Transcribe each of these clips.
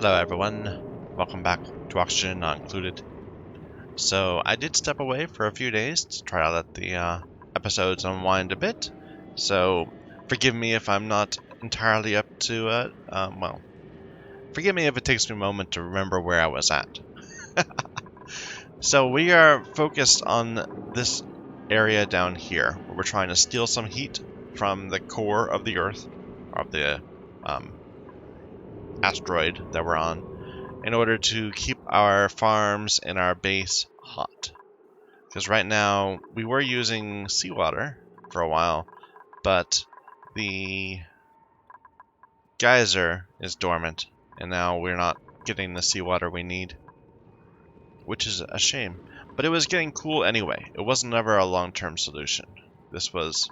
Hello everyone, welcome back to Oxygen Not Included. So I did step away for a few days to try to let the episodes unwind a bit, so forgive me if I'm not entirely up to it. Forgive me if it takes me a moment to remember where I was at. So we are focused on this area down here, where we're trying to steal some heat from the core of the Earth, of the asteroid that we're on, in order to keep our farms and our base hot. Because right now, we were using seawater for a while, but the geyser is dormant, and now we're not getting the seawater we need, which is a shame. But it was getting cool anyway. It wasn't ever a long-term solution. This was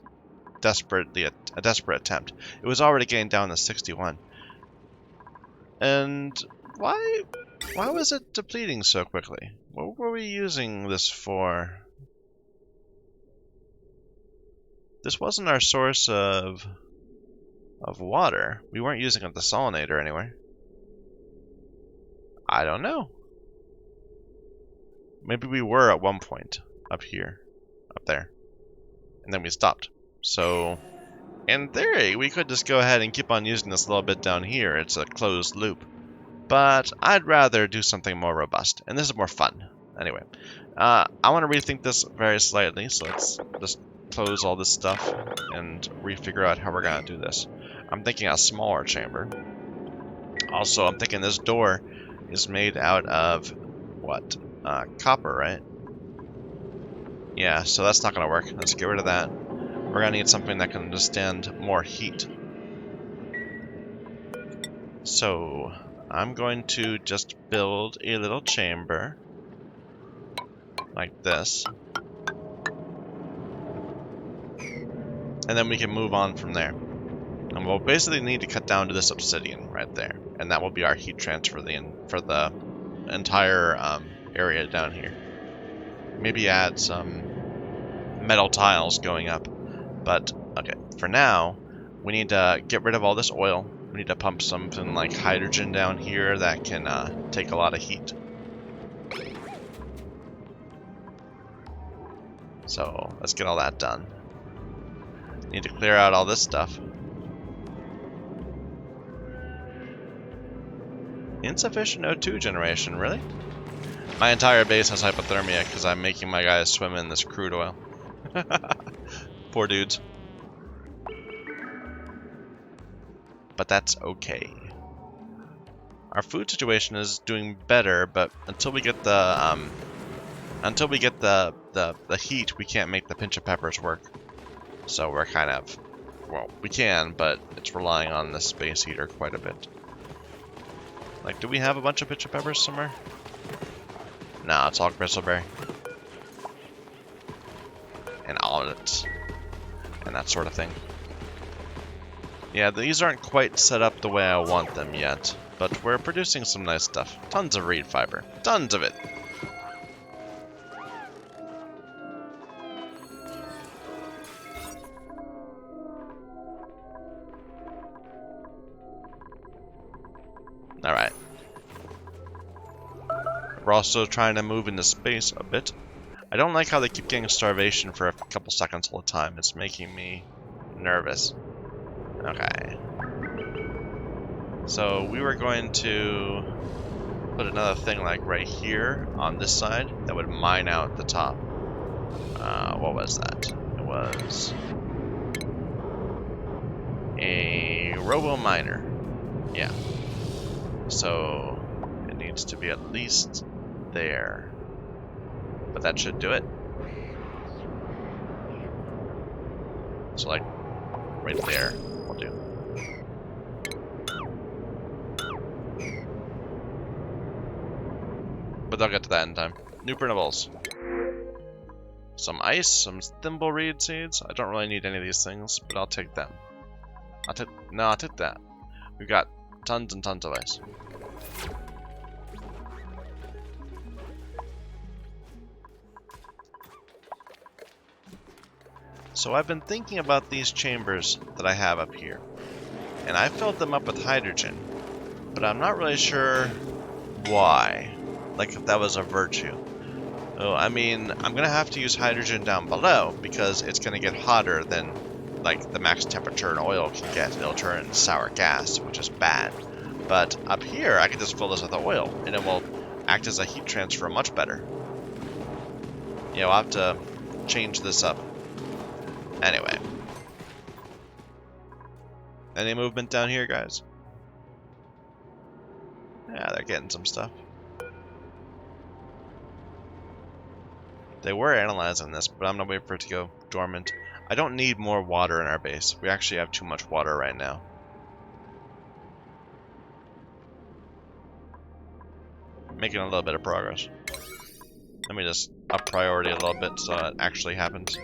a desperate attempt. It was already getting down to 61. And why was it depleting so quickly? What were we using this for? This wasn't our source of water. We weren't using a desalinator anyway. I don't know. Maybe we were at one point up here, up there, and then we stopped. So, in theory, we could just go ahead and keep on using this little bit down here. It's a closed loop. But I'd rather do something more robust, and this is more fun. Anyway, I want to rethink this very slightly, so let's just close all this stuff and refigure out how we're going to do this. I'm thinking a smaller chamber. Also, I'm thinking this door is made out of, what, copper, right? Yeah, so that's not going to work. Let's get rid of that. We're going to need something that can withstand more heat. So, I'm going to just build a little chamber like this. And then we can move on from there. And we'll basically need to cut down to this obsidian right there. And that will be our heat transfer for the entire area down here. Maybe add some metal tiles going up. But, okay, for now, we need to get rid of all this oil. We need to pump something like hydrogen down here that can take a lot of heat. So, let's get all that done. Need to clear out all this stuff. Insufficient O2 generation, really? My entire base has hypothermia because I'm making my guys swim in this crude oil. Poor dudes. But that's okay. Our food situation is doing better, but until we get the heat, we can't make the pinch of peppers work. So we're kind of, well, we can, but it's relying on the space heater quite a bit. Like, do we have a bunch of pinch of peppers somewhere? Nah, it's all bristleberry. And almonds. And that sort of thing. Yeah, these aren't quite set up the way I want them yet, but we're producing some nice stuff. Tons of reed fiber. Tons of it. Alright. We're also trying to move into space a bit. I don't like how they keep getting starvation for a couple seconds all the time. It's making me nervous. Okay. So we were going to put another thing like right here on this side that would mine out the top. What was that? It was a robo miner. Yeah. So it needs to be at least there. But that should do it. So like right there will do. But I'll get to that in time. New printables. Some ice, some thimble reed seeds. I don't really need any of these things, but I'll take them. I'll take that. We've got tons and tons of ice. So I've been thinking about these chambers that I have up here, and I filled them up with hydrogen. but I'm not really sure why. Like, if that was a virtue. Oh, I mean, I'm gonna have to use hydrogen down below because it's gonna get hotter than, like, the max temperature an oil can get. It'll turn into sour gas, which is bad. But up here, I can just fill this with oil, and it will act as a heat transfer much better. Yeah, we'll have to change this up. Anyway. Any movement down here, guys? Yeah, they're getting some stuff. They were analyzing this, but I'm gonna wait for it to go dormant. I don't need more water in our base. We actually have too much water right now. Making a little bit of progress. Let me just up priority a little bit so it actually happens.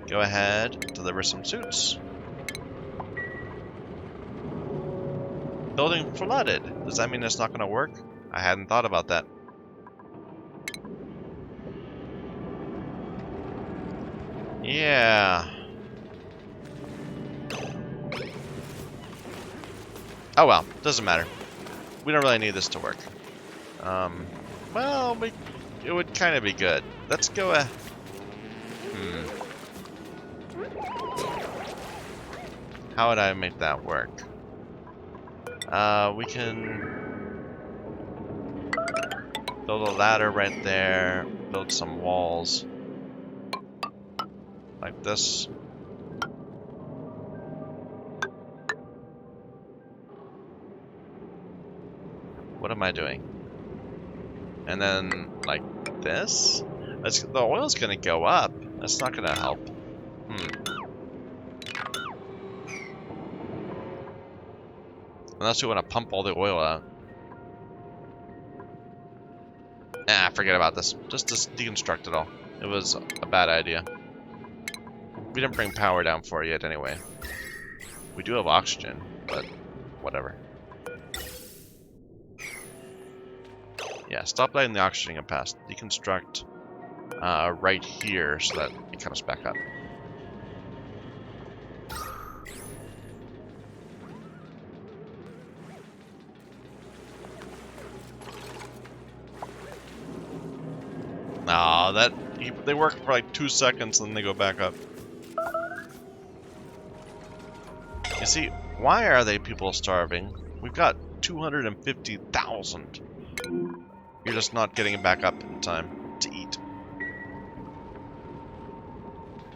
Go ahead, deliver some suits. Building flooded. Does that mean it's not going to work? I hadn't thought about that. Yeah. Oh well, doesn't matter. We don't really need this to work. Well, it would kind of be good. Let's go How would I make that work? We can build a ladder right there, build some walls like this. What am I doing? And then, like this? The oil's gonna go up. That's not gonna help. Unless we want to pump all the oil out. Ah, forget about this. Just deconstruct it all. It was a bad idea. We didn't bring power down for it yet anyway. We do have oxygen, but whatever. Yeah, stop letting the oxygen get past. Deconstruct right here so that it comes back up. No, they work for like 2 seconds and then they go back up. You see, why are they people starving? We've got 250,000. You're just not getting it back up in time to eat.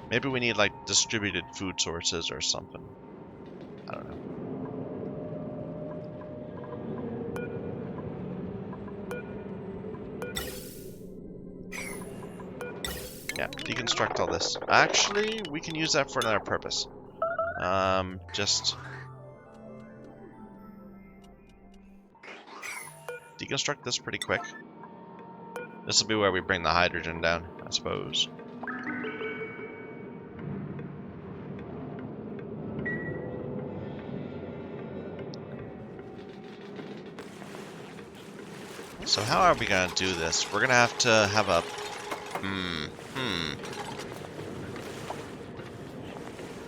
Maybe we need like distributed food sources or something. I don't know. Yeah, deconstruct all this. Actually, we can use that for another purpose. Just deconstruct this pretty quick. This will be where we bring the hydrogen down, I suppose. So how are we gonna do this? We're gonna have to have a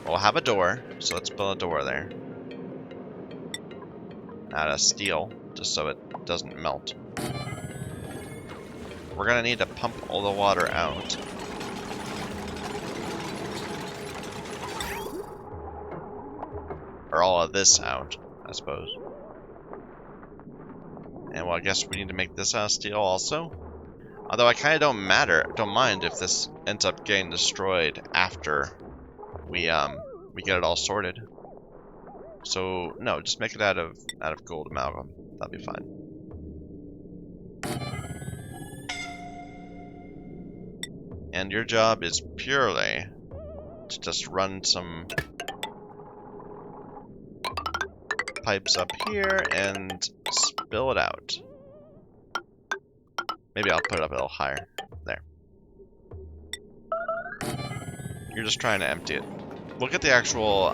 We'll have a door, so let's build a door there. Out of steel, just so it doesn't melt. We're gonna need to pump all the water out. Or all of this out, I suppose. And well, I guess we need to make this out of steel also. Although I kind of don't mind if this ends up getting destroyed after we get it all sorted. So no, just make it out of gold amalgam. That'll be fine. And your job is purely to just run some pipes up here and spill it out. Maybe I'll put it up a little higher. There. You're just trying to empty it. We'll get the actual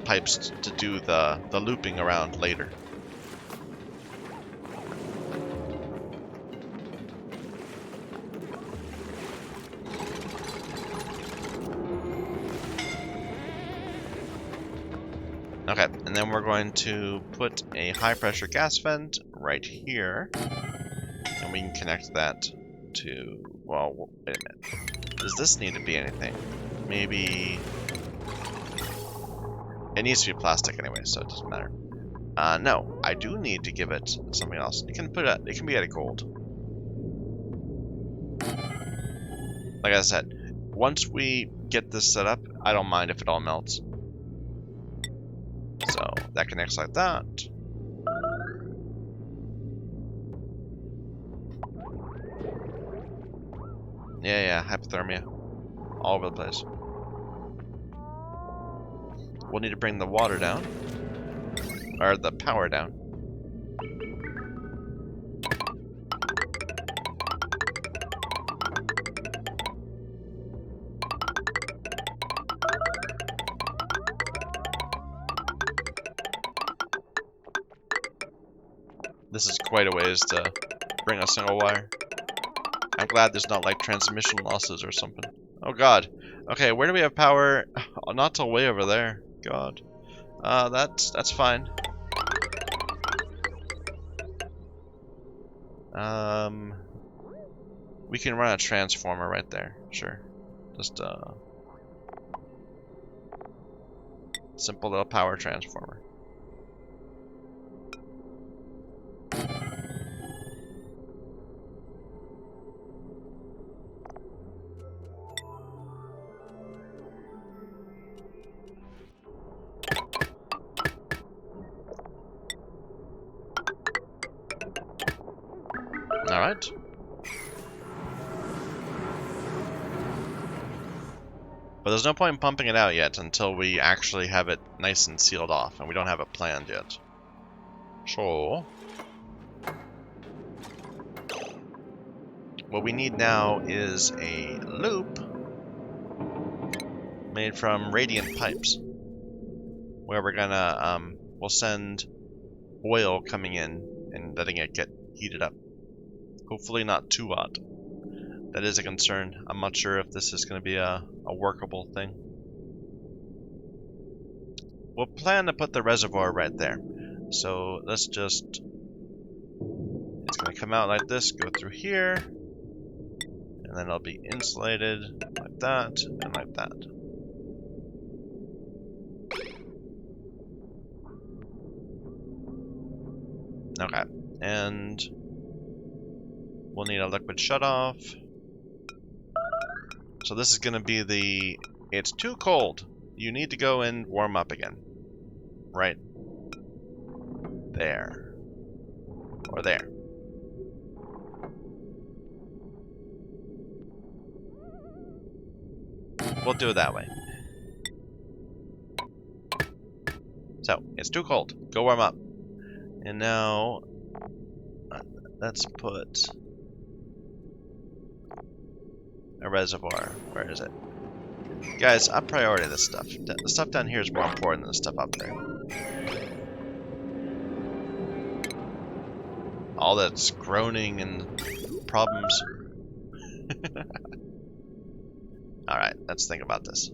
pipes to do the looping around later. Okay, and then we're going to put a high pressure gas vent right here. And we can connect that to, well, wait a minute. Does this need to be anything? Maybe... It needs to be plastic anyway, so it doesn't matter. No, I do need to give it something else. It can be out of gold. Like I said, once we get this set up, I don't mind if it all melts. So that connects like that. Yeah, hypothermia. All over the place. We'll need to bring the water down. Or the power down. This is quite a ways to bring a single wire. I'm glad there's not like transmission losses or something. Oh god. Okay, where do we have power? Oh, not till way over there. God. That's fine. We can run a transformer right there. Sure. Just simple little power transformer. Alright. But there's no point in pumping it out yet until we actually have it nice and sealed off, and we don't have it planned yet. So, what we need now is a loop made from radiant pipes, where we're gonna, we'll send oil coming in and letting it get heated up. Hopefully not too hot. That is a concern. I'm not sure if this is going to be a workable thing. We'll plan to put the reservoir right there. So let's just... It's going to come out like this, go through here, and then it'll be insulated like that and like that. Okay, and we'll need a liquid shutoff. So this is going to be the... It's too cold. You need to go and warm up again. Right there. Or there. We'll do it that way. So, it's too cold. Go warm up. And now... let's put... a reservoir. Where is it? Guys, I priority this stuff. The stuff down here is more important than the stuff up there. All that's groaning and problems. Alright, let's think about this.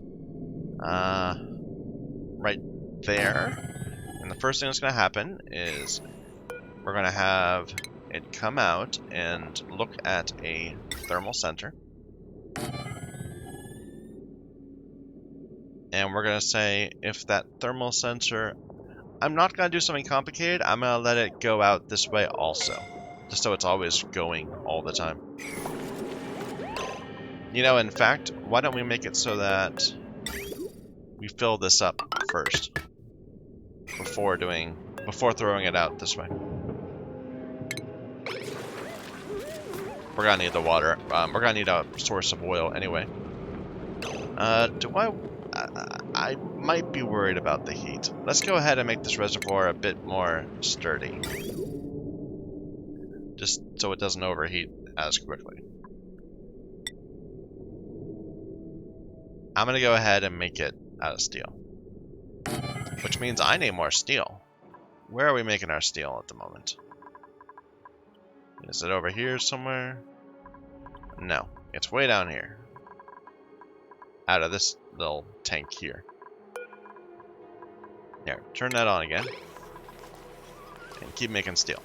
Right there. And the first thing that's going to happen is we're going to have it come out and look at a thermal center. And we're going to say if that thermal sensor... I'm not going to do something complicated. I'm going to let it go out this way also. Just so it's always going all the time. You know, in fact, why don't we make it so that we fill this up first. Before throwing it out this way. We're going to need the water. We're going to need a source of oil anyway. I might be worried about the heat. Let's go ahead and make this reservoir a bit more sturdy. Just so it doesn't overheat as quickly. I'm going to go ahead and make it out of steel. Which means I need more steel. Where are we making our steel at the moment? Is it over here somewhere? No, it's way down here. Out of this little tank here. Here, turn that on again. And keep making steel.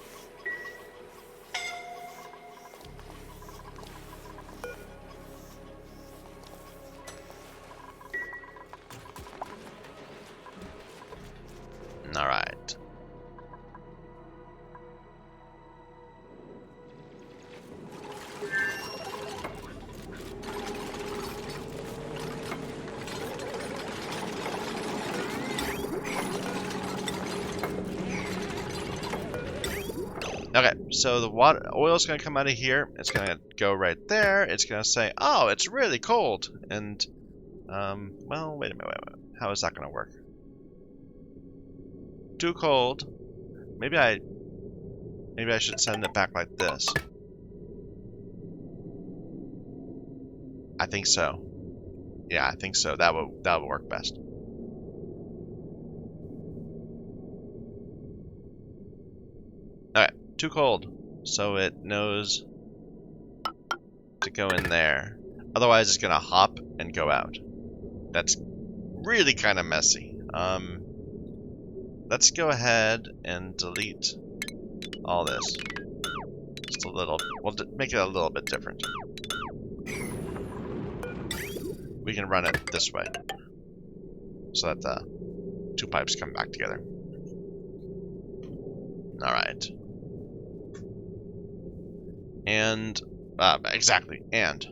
Alright. Okay, so the oil is going to come out of here. It's going to go right there. It's going to say, oh, it's really cold. And, well, wait a minute. How is that going to work? Too cold. Maybe I should send it back like this. I think so. Yeah, I think so. That would work best. Alright, too cold. So it knows to go in there. Otherwise it's gonna hop and go out. That's really kind of messy. Let's go ahead and delete all this. Just a little, we'll make it a little bit different. We can run it this way, so that the two pipes come back together. Alright. And, exactly, and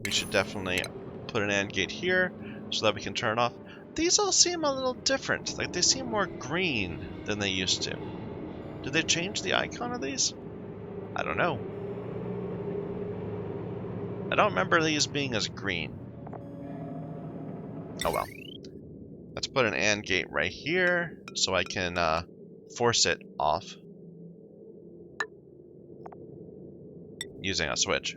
we should definitely put an AND gate here, so that we can turn off. These all seem a little different. Like, they seem more green than they used to. Did they change the icon of these? I don't know. I don't remember these being as green. Oh well. Let's put an AND gate right here, so I can force it off using a switch.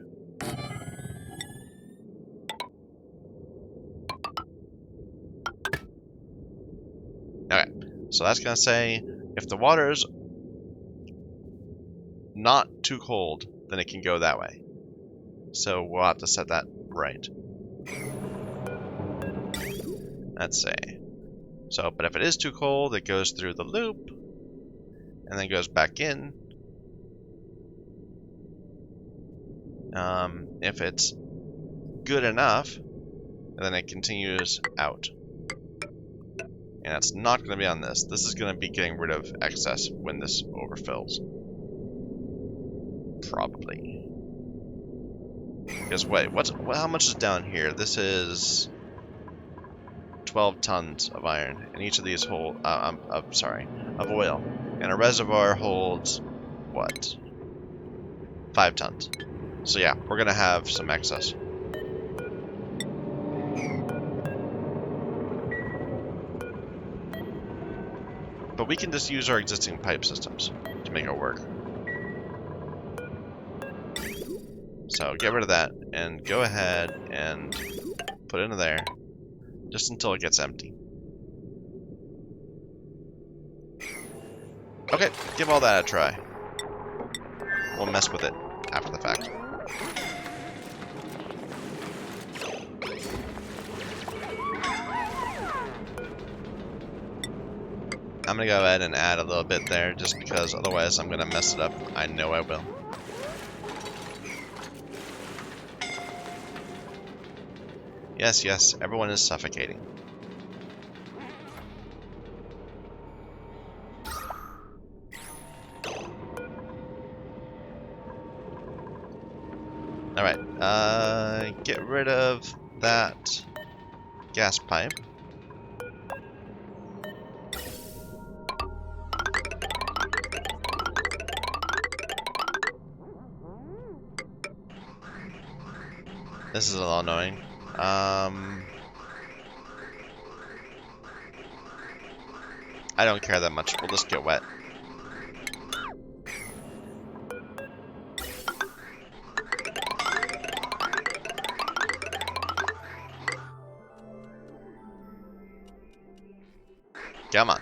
Okay, so that's going to say if the water's not too cold, then it can go that way. So we'll have to set that right. Let's say. So, but if it is too cold, it goes through the loop and then goes back in. If it's good enough, then it continues out. And it's not going to be on this. This is going to be getting rid of excess when this overfills. Probably. Because wait, how much is down here? This is 12 tons of iron, and each of these hold, of oil. And a reservoir holds, what? 5 tons. So yeah, we're gonna have some excess. But we can just use our existing pipe systems to make it work. So get rid of that, and go ahead and put it into there, just until it gets empty. Okay, give all that a try. We'll mess with it after the fact. I'm gonna go ahead and add a little bit there, just because otherwise I'm gonna mess it up. I know I will. Yes, yes, everyone is suffocating. Alright, get rid of that gas pipe. This is a little annoying. I don't care that much. We'll just get wet. Come on.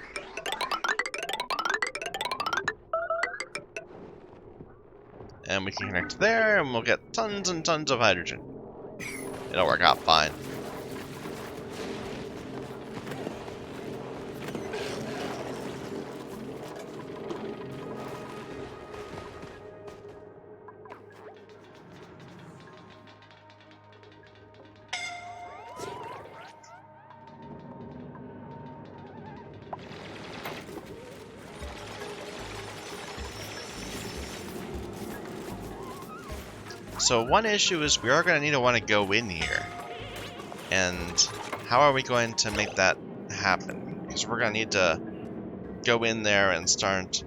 And we can connect there, and we'll get tons and tons of hydrogen. It'll work out fine. So one issue is we are going to need to want to go in here. And how are we going to make that happen? Because we're going to need to go in there and start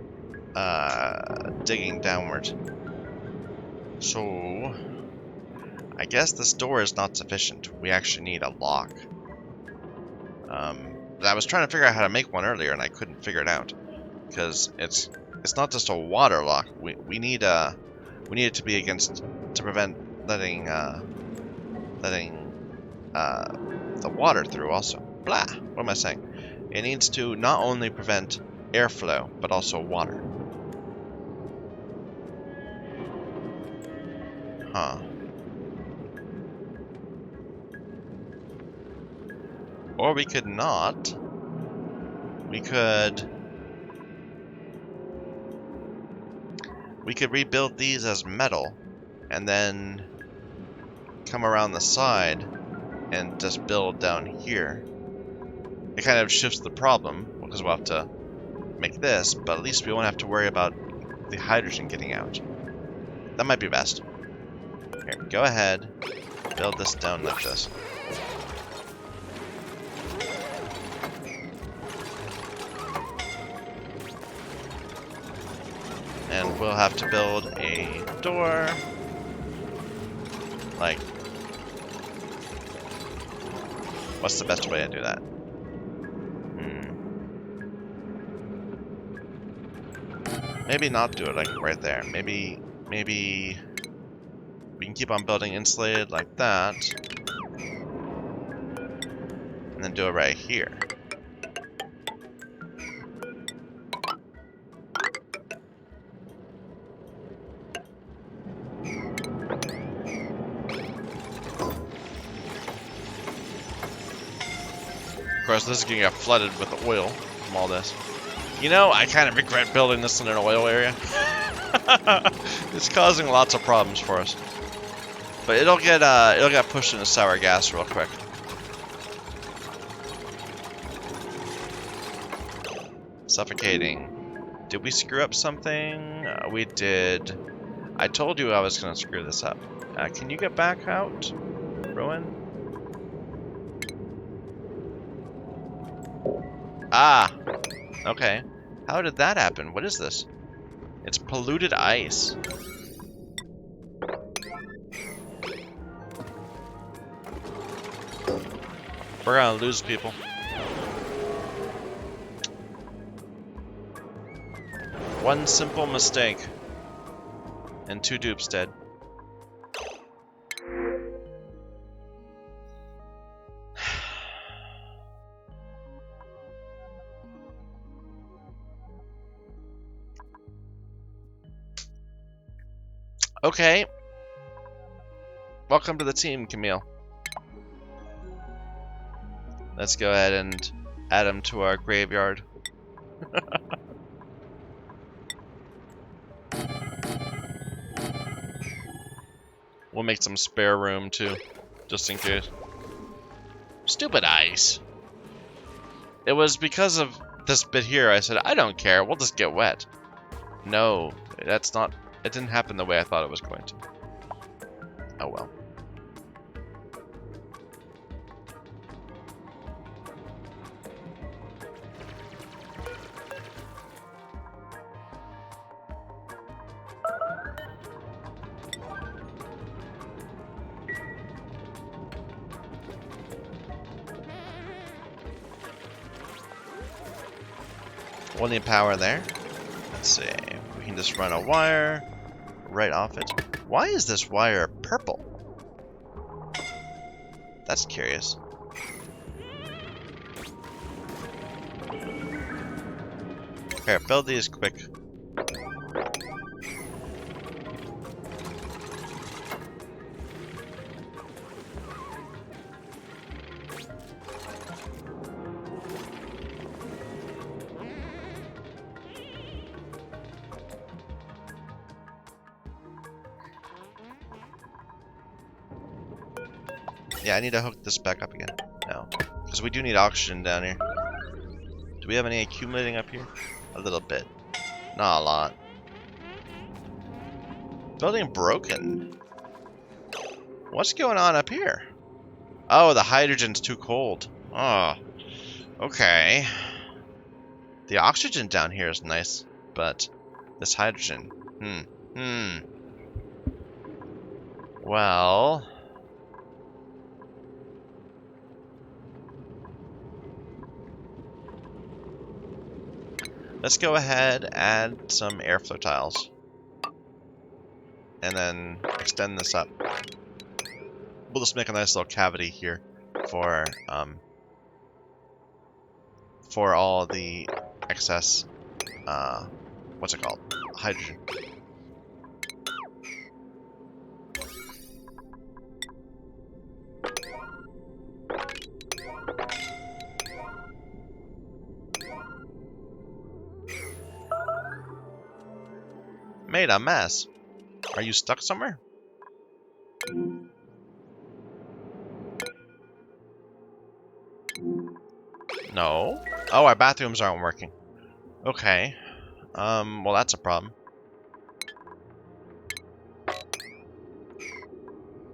digging downward. So I guess this door is not sufficient. We actually need a lock. I was trying to figure out how to make one earlier and I couldn't figure it out. Because it's not just a water lock. We need it to be against to prevent letting the water through also. Blah. What am I saying? It needs to not only prevent airflow but also water. Huh. Or we could not. We could rebuild these as metal and then come around the side and just build down here. It kind of shifts the problem because we'll have to make this, but at least we won't have to worry about the hydrogen getting out. That might be best. Here, go ahead, build this down like this. And we'll have to build a door, like, what's the best way to do that? Maybe not do it like right there. Maybe we can keep on building insulated like that, and then do it right here. Of course, this is gonna get flooded with oil from all this. You know, I kind of regret building this in an oil area. It's causing lots of problems for us. But it'll get pushed into sour gas real quick. Suffocating. Did we screw up something? We did. I told you I was gonna screw this up. Can you get back out, Rowan? Ah! Okay. How did that happen? What is this? It's polluted ice. We're gonna lose people. One simple mistake. And 2 dupes dead. Okay. Welcome to the team, Camille. Let's go ahead and add him to our graveyard. We'll make some spare room too, just in case. Stupid ice. It was because of this bit here I said, I don't care, we'll just get wet. No, that's not... It didn't happen the way I thought it was going to. Oh well. We'll need power there. Let's see. We can just run a wire right off it. Why is this wire purple? That's curious. Here, build these quick. Yeah, I need to hook this back up again. No. Because we do need oxygen down here. Do we have any accumulating up here? A little bit. Not a lot. Building broken. What's going on up here? Oh, the hydrogen's too cold. Oh, okay. The oxygen down here is nice, but this hydrogen, Well, let's go ahead, add some airflow tiles, and then extend this up. We'll just make a nice little cavity here for all the excess, what's it called? Hydrogen. Made a mess. Are you stuck somewhere? No. Oh, our bathrooms aren't working. Okay. Well, that's a problem.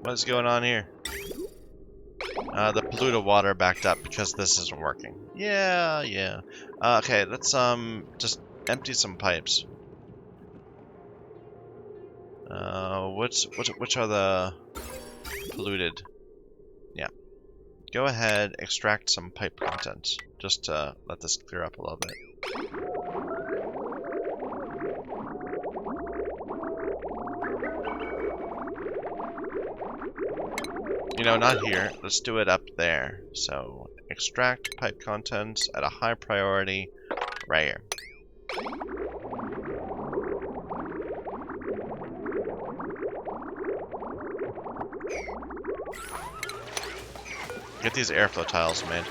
What's going on here? The polluted water backed up because this isn't working. Yeah. Okay, let's just empty some pipes. Which are the polluted? Yeah. Go ahead, extract some pipe contents, just to let this clear up a little bit. You know, not here. Let's do it up there. So, extract pipe contents at a high priority right here. Get these airflow tiles made.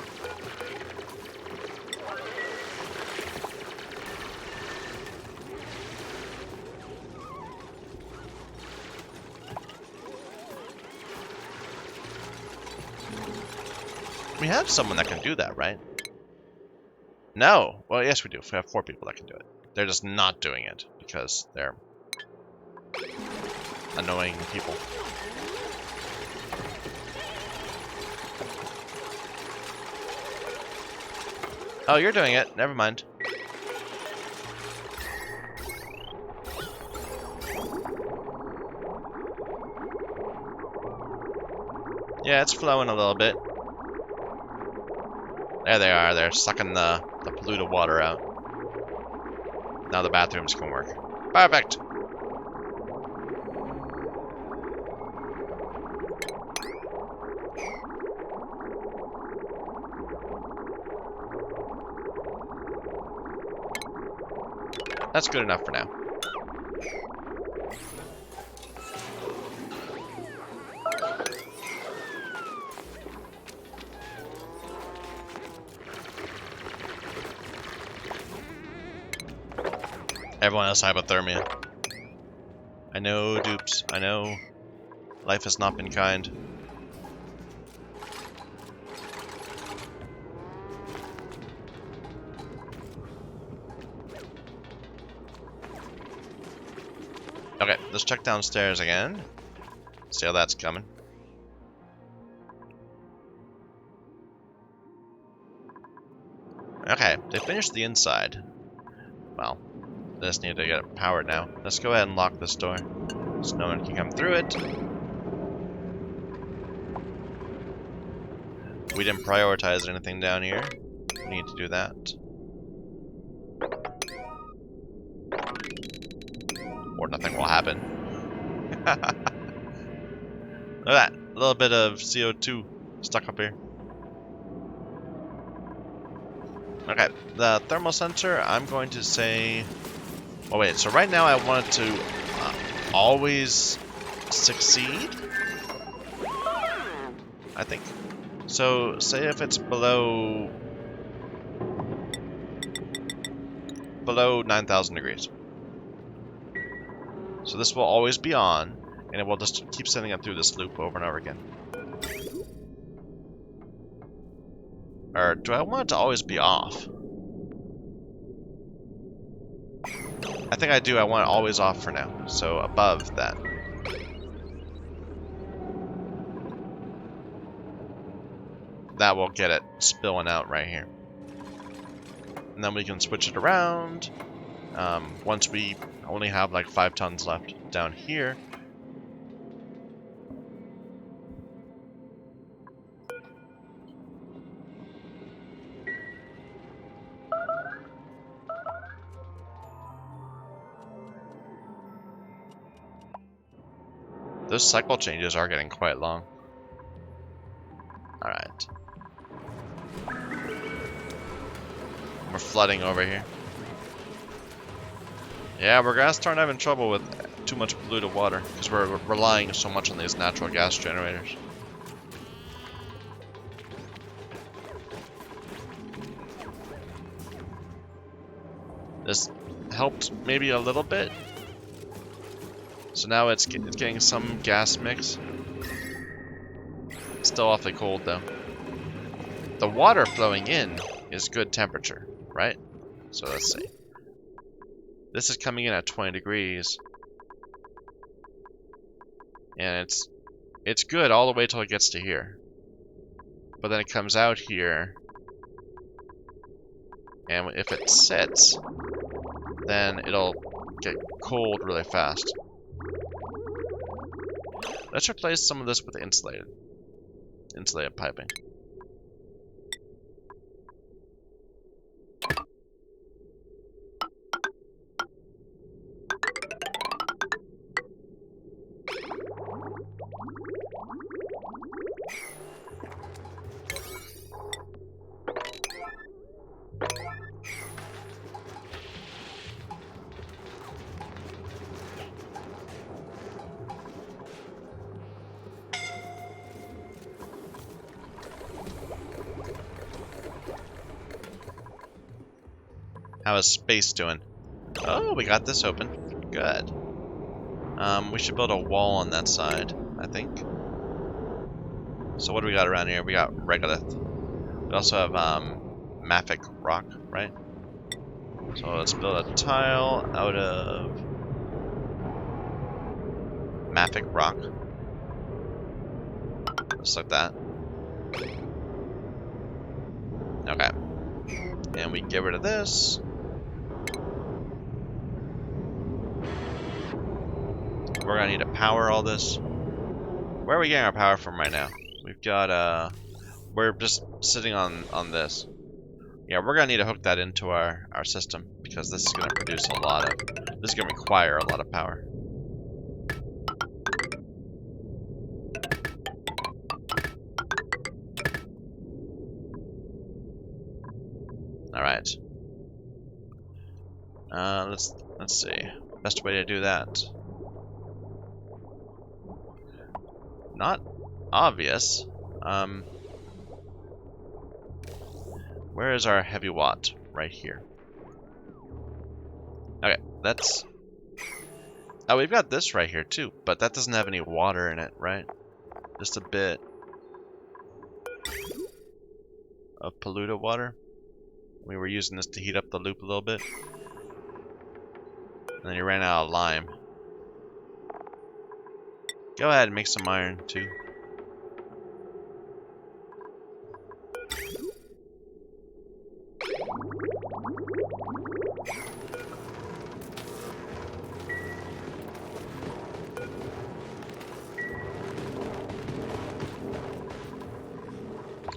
We have someone that can do that, right? No. Well, yes, we do. We have 4 people that can do it. They're just not doing it because they're annoying people. Oh, you're doing it. Never mind. Yeah, it's flowing a little bit. There they are. They're sucking the polluted water out. Now the bathrooms can work. Perfect. That's good enough for now. Everyone has hypothermia. I know, dupes. I know. Life has not been kind. Okay, let's check downstairs again. See how that's coming. Okay, they finished the inside. Well, they just need to get it powered now. Let's go ahead and lock this door so no one can come through it. We didn't prioritize anything down here. We need to do that. Or nothing will happen. Look at that. A little bit of CO2 stuck up here. Okay, the thermal sensor, I'm going to say... Oh wait, so right now I want it to always succeed? I think. So, say if it's below 9,000 degrees. So this will always be on, and it will just keep sending it through this loop over and over again. Or do I want it to always be off? I think I do. I want it always off for now. So above that. that will get it spilling out right here. And then we can switch it around. Once we only have like 5 tons left down here. Those cycle changes are getting quite long. Alright. We're flooding over here. Yeah, we're gonna start having trouble with too much polluted water because we're relying so much on these natural gas generators. This helped maybe a little bit. So now it's getting some gas mix. Still awfully cold though. The water flowing in is good temperature, right? So let's see. This is coming in at 20 degrees. And it's good all the way till it gets to here. But then it comes out here. And if it sits, then it'll get cold really fast. Let's replace some of this with insulated piping. How is space doing? Oh, we got this open. Good. We should build a wall on that side, I think. So what do we got around here? We got regolith. We also have mafic rock, right? So let's build a tile out of mafic rock. Just like that. Okay. And we get rid of this. We're gonna need to power all this. Where are we getting our power from right now? We've got we're just sitting on this. Yeah, we're gonna need to hook that into our system because this is gonna produce a lot of, this is gonna require a lot of power. Alright. Let's see. Best way to do that. Not obvious. Where is our heavy watt? Right here. Okay, that's... Oh, we've got this right here too, but that doesn't have any water in it, right? Just a bit of polluted water. We were using this to heat up the loop a little bit. And then you ran out of lime. Go ahead and make some iron too.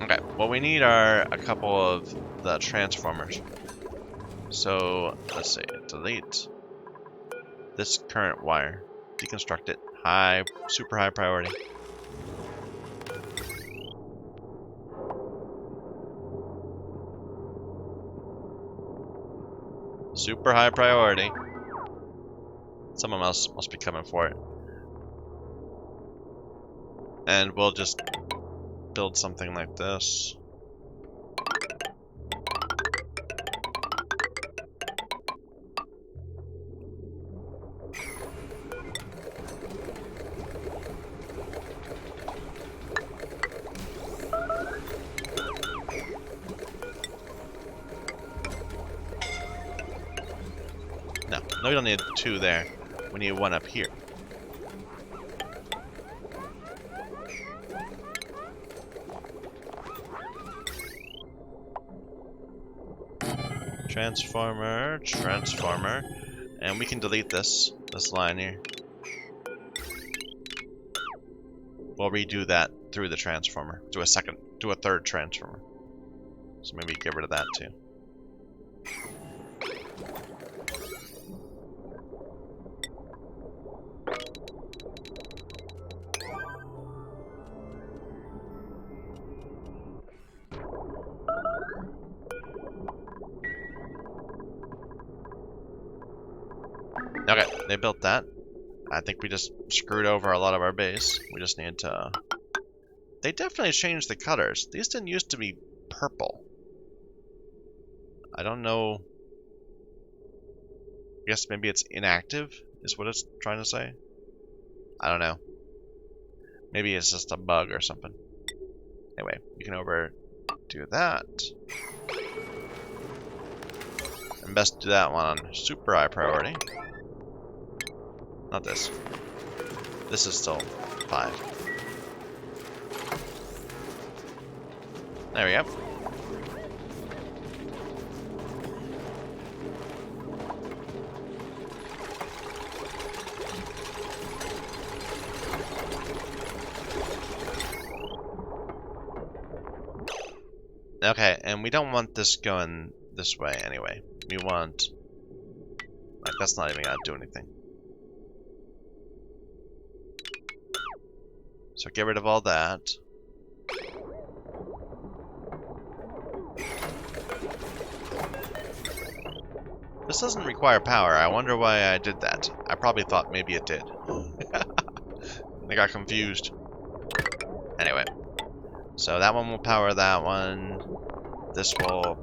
Okay, what we need are a couple of the transformers. So, let's see, delete this current wire, deconstruct it, super high priority. Super high priority. Someone else must be coming for it. And we'll just build something like this. No, we don't need 2 there. We need 1 up here. Transformer, transformer. And we can delete this line here. We'll redo that through the transformer. Do a third transformer. So maybe get rid of that too. Okay, they built that. I think we just screwed over a lot of our base. We just need to... They definitely changed the colors. These didn't used to be purple. I don't know. I guess maybe it's inactive, is what it's trying to say. I don't know. Maybe it's just a bug or something. Anyway, we can overdo that. And best do that one on super high priority. Not this. This is still 5. There we go. Okay, and we don't want this going this way anyway. We want... Like, that's not even gonna do anything. So get rid of all that. This doesn't require power. I wonder why I did that. I probably thought maybe it did. I got confused. Anyway. So that one will power that one. This will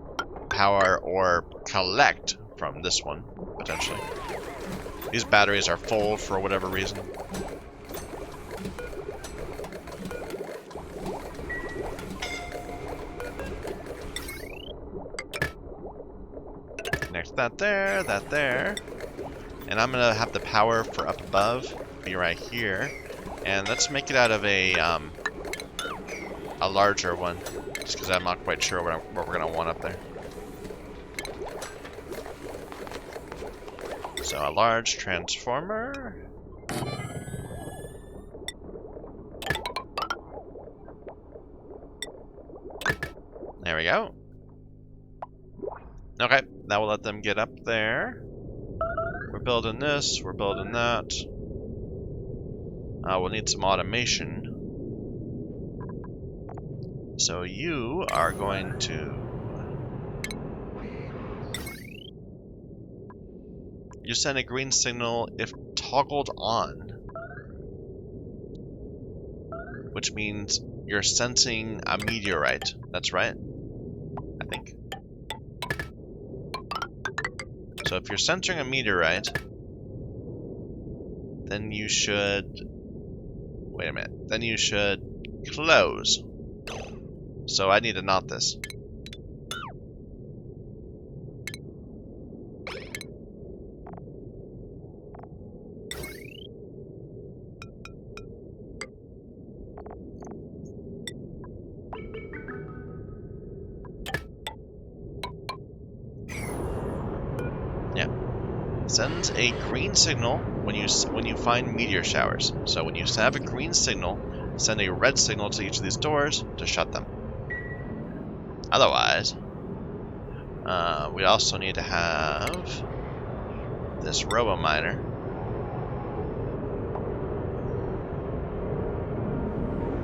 power or collect from this one, potentially. These batteries are full for whatever reason. Connect that there. And I'm gonna have the power for up above be right here. And let's make it out of a larger one, just because I'm not quite sure what we're gonna want up there. So a large transformer. There we go. Okay, that will let them get up there. We're building this, we're building that. We'll need some automation. So you are going to... You send a green signal if toggled on. Which means you're sensing a meteorite. That's right. I think. So if you're sensing a meteorite, then you should... Wait a minute. Then you should close. So I need to knot this. Yeah. Sends a green signal when you find meteor showers. So when you have a green signal, send a red signal to each of these doors to shut them. Otherwise, we also need to have this RoboMiner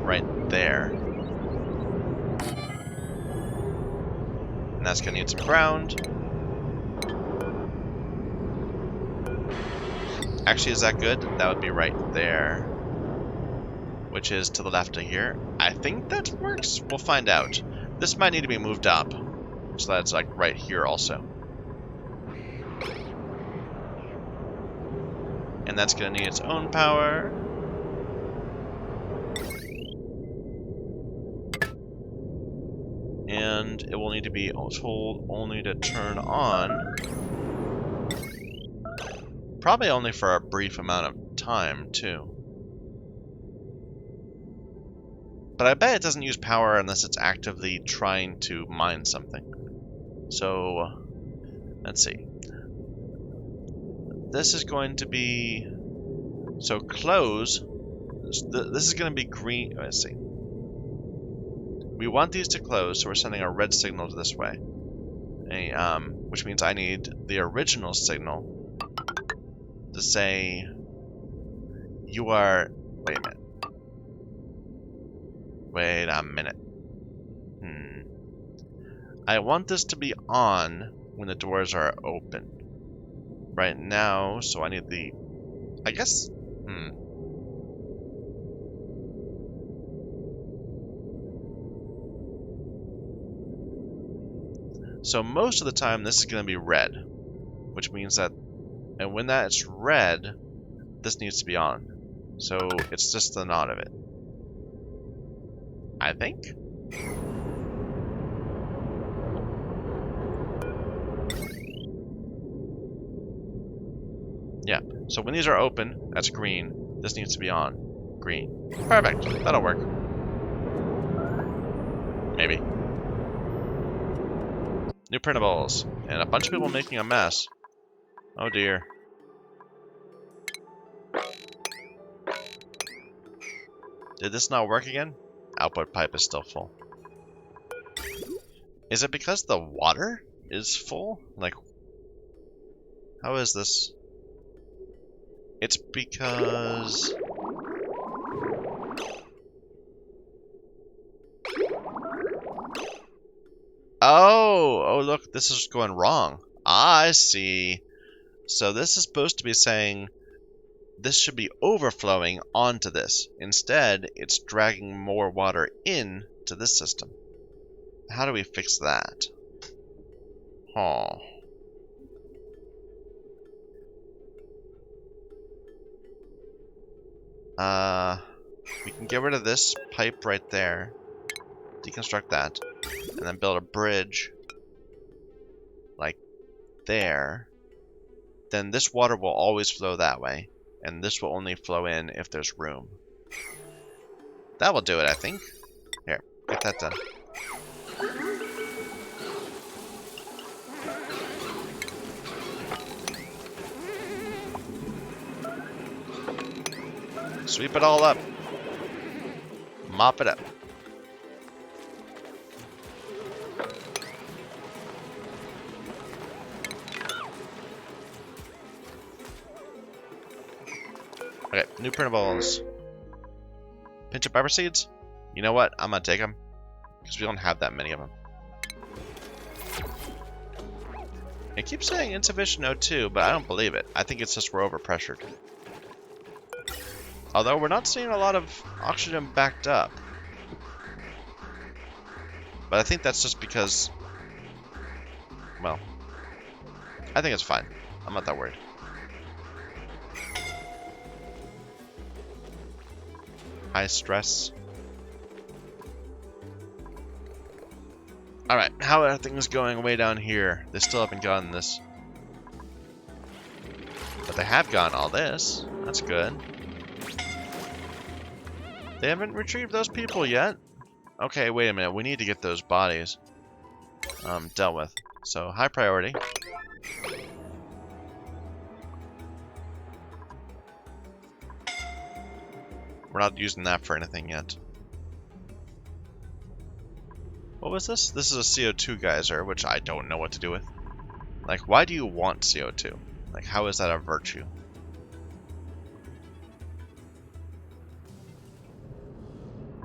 right there. And that's going to need some ground. Actually, is that good? That would be right there. Which is to the left of here. I think that works. We'll find out. This might need to be moved up. So that's like right here also. And that's going to need its own power. And it will need to be told only to turn on. Probably only for a brief amount of time, too. But I bet it doesn't use power unless it's actively trying to mine something. So, Let's see. This is going to be... So close. This is going to be green. Let's see. We want these to close, so we're sending a red signal to this way. Which means I need the original signal to say you are... Wait a minute. Wait a minute. I want this to be on when the doors are open. Right now, so I need the... I guess... So most of the time this is going to be red, which means that, and when that's red, this needs to be on. So it's just the nod of it. I think? Yeah, so when these are open, that's green. This needs to be on. Green. Perfect. That'll work. Maybe. New printables. And a bunch of people making a mess. Oh dear. Did this not work again? Output pipe is still full. Is it because the water is full? Like, how is this? It's because... Oh, look, this is going wrong. I see. So this is supposed to be saying this should be overflowing onto this. Instead, it's dragging more water in to this system. How do we fix that? Oh. We can get rid of this pipe right there. Deconstruct that. And then build a bridge. Like there. Then this water will always flow that way. And this will only flow in if there's room. That will do it, I think. Here, get that done. Sweep it all up. Mop it up. Okay, new printables. Pinch of pepper seeds? You know what? I'm gonna take them. Because we don't have that many of them. It keeps saying insufficient O2, but I don't believe it. I think it's just we're overpressured. Although we're not seeing a lot of oxygen backed up. But I think that's just because... Well, I think it's fine. I'm not that worried. High stress. Alright, how are things going way down here? They still haven't gotten this. But they have gotten all this. That's good. They haven't retrieved those people yet? Okay, wait a minute. We need to get those bodies dealt with. So, high priority. We're not using that for anything yet. What was this? This is a CO2 geyser, which I don't know what to do with. Like, why do you want CO2? Like, how is that a virtue?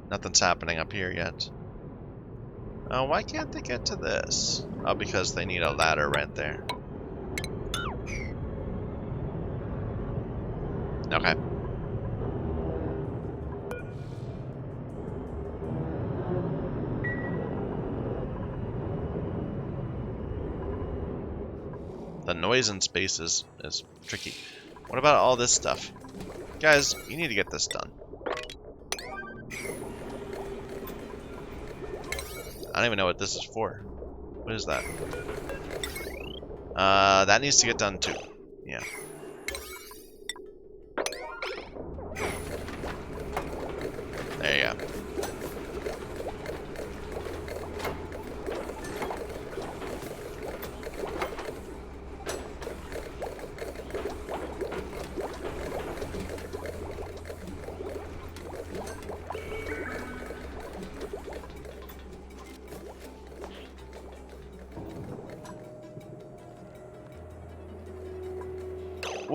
Nothing's happening up here yet. Oh, why can't they get to this? Oh, because they need a ladder right there. Okay. The noise in space is tricky. What about all this stuff? Guys, you need to get this done. I don't even know what this is for. What is that? That needs to get done too. Yeah. There you go.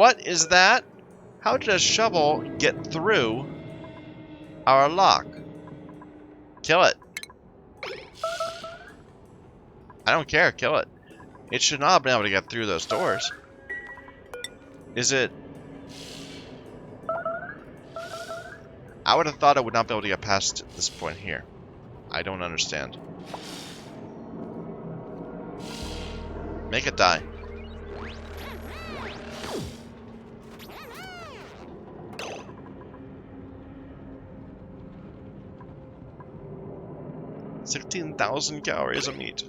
What is that? How did a shovel get through our lock? Kill it. I don't care, kill it. It should not have been able to get through those doors. Is it... I would have thought it would not be able to get past this point here. I don't understand. Make it die. $16,000 calories of meat.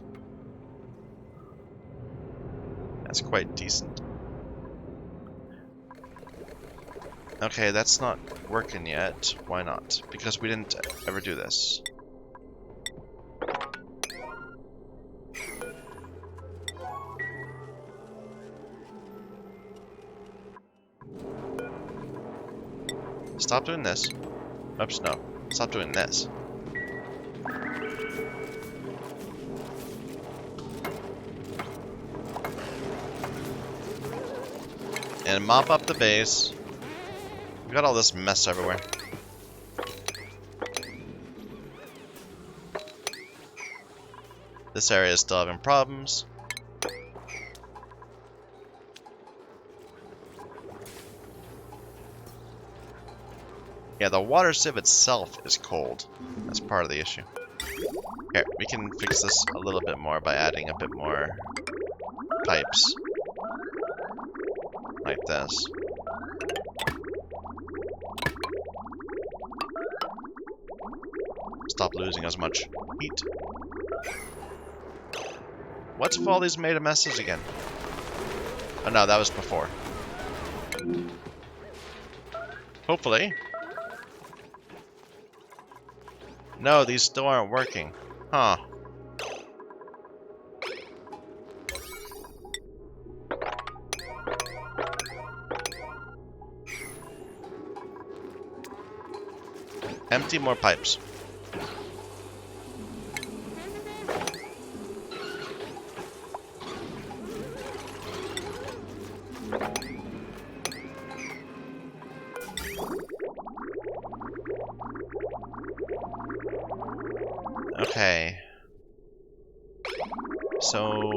That's quite decent. Okay, that's not working yet. Why not? Because we didn't ever do this. Stop doing this. Oops, no. Stop doing this. And mop up the base. We got all this mess everywhere. This area is still having problems. Yeah, the water sieve itself is cold. That's part of the issue. Here, we can fix this a little bit more by adding a bit more pipes. Like this. Stop losing as much heat. What's if all these made a messes again? Oh no, that was before. Hopefully. No, these still aren't working. Huh. Empty more pipes. Okay. So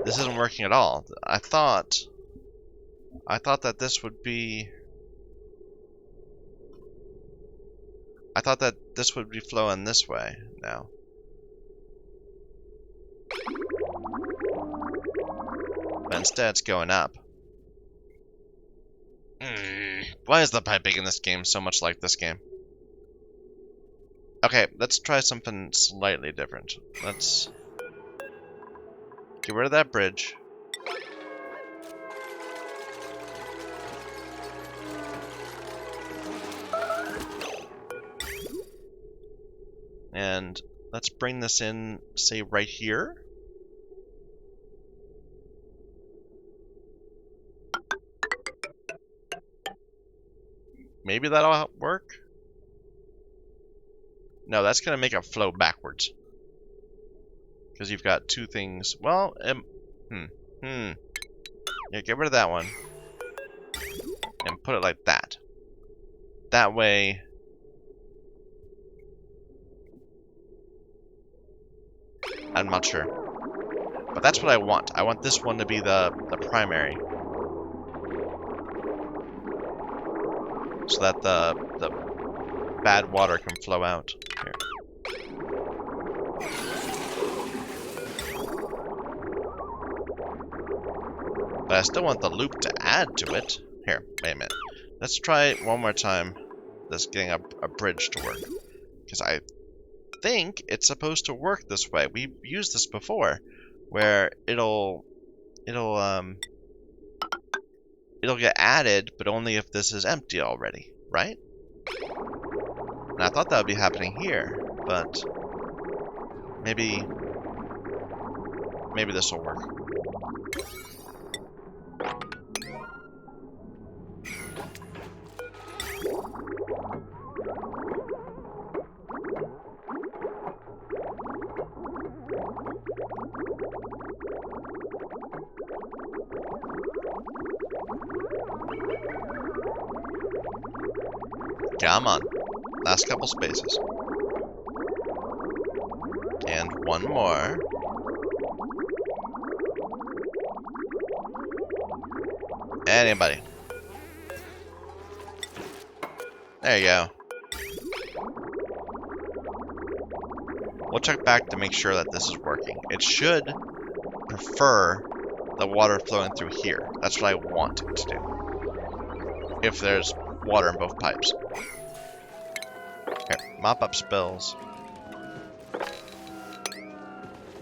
this isn't working at all. I thought that this would be flowing this way now. But instead it's going up. Why is the piping in this game so much like this game? Okay, let's try something slightly different. Let's get rid of that bridge. And let's bring this in, say, right here. Maybe that'll work. No, that's going to make it flow backwards. Because you've got two things. Well, yeah, get rid of that one. And put it like that. That way... I'm not sure. But that's what I want. I want this one to be the primary. So that the bad water can flow out. Here. But I still want the loop to add to it. Here, wait a minute. Let's try it one more time. This getting a bridge to work. Because I think it's supposed to work this way. We've used this before, where it'll get added, but only if this is empty already, right? And I thought that would be happening here, but maybe this will work. Come on. Last couple spaces. And one more. Anybody. There you go. We'll check back to make sure that this is working. It should prefer the water flowing through here. That's what I want it to do. If there's water in both pipes. Here, mop up spills.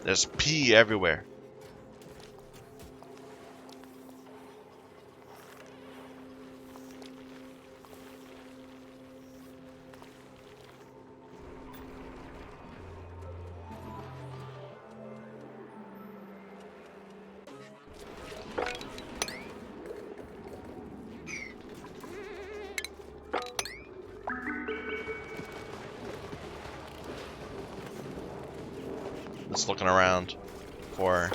There's pee everywhere. Just looking around for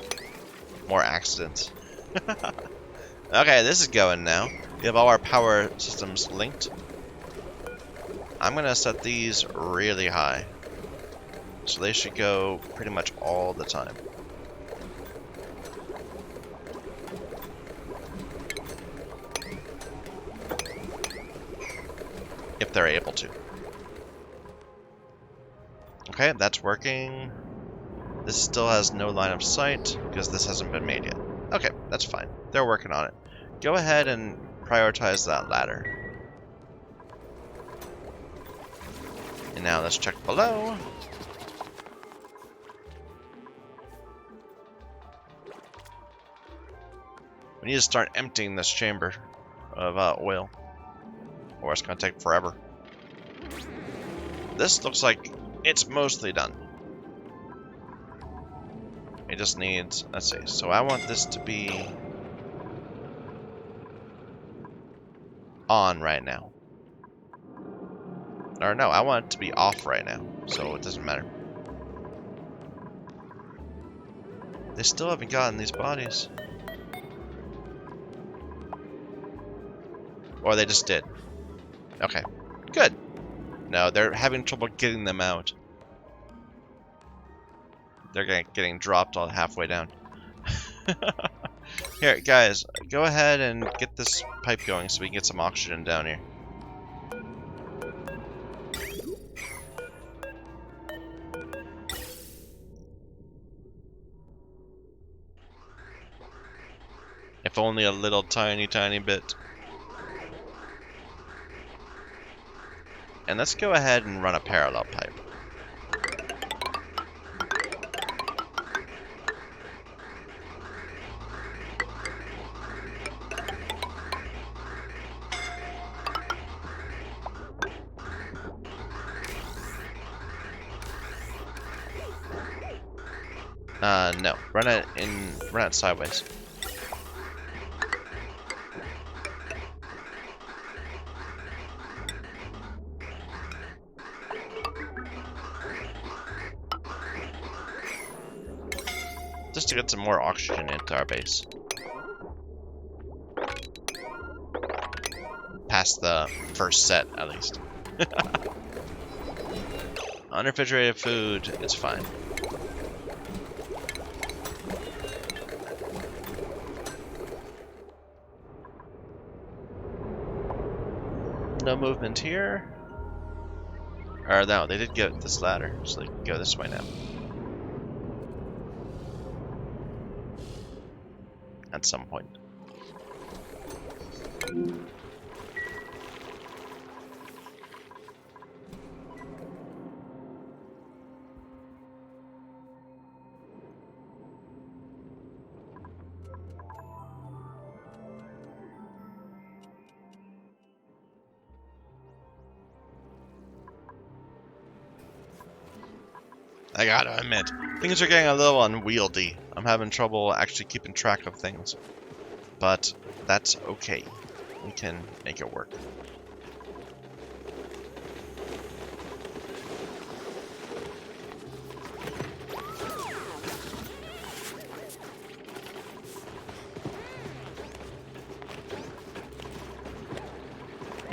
more accidents. Okay, this is going now. We have all our power systems linked. I'm gonna set these really high, so they should go pretty much all the time. If they're able to. Okay, that's working. This still has no line of sight because this hasn't been made yet. Okay, that's fine. They're working on it. Go ahead and prioritize that ladder. And now let's check below. We need to start emptying this chamber of oil, or it's going to take forever. This looks like it's mostly done. It just needs, let's see, so I want this to be on right now. Or no, I want it to be off right now, so it doesn't matter. They still haven't gotten these bodies. Or they just did. Okay, good. No, they're having trouble getting them out. They're getting dropped all halfway down. Here, guys, go ahead and get this pipe going so we can get some oxygen down here. If only a little tiny bit. And let's go ahead and run a parallel pipe. No. Run it sideways. Just to get some more oxygen into our base. Past the first set, at least. Unrefrigerated food, it's fine. No movement here. Or no, they did get this ladder, so they can go this way now. At some point. I gotta admit, things are getting a little unwieldy. I'm having trouble actually keeping track of things. But that's okay. We can make it work.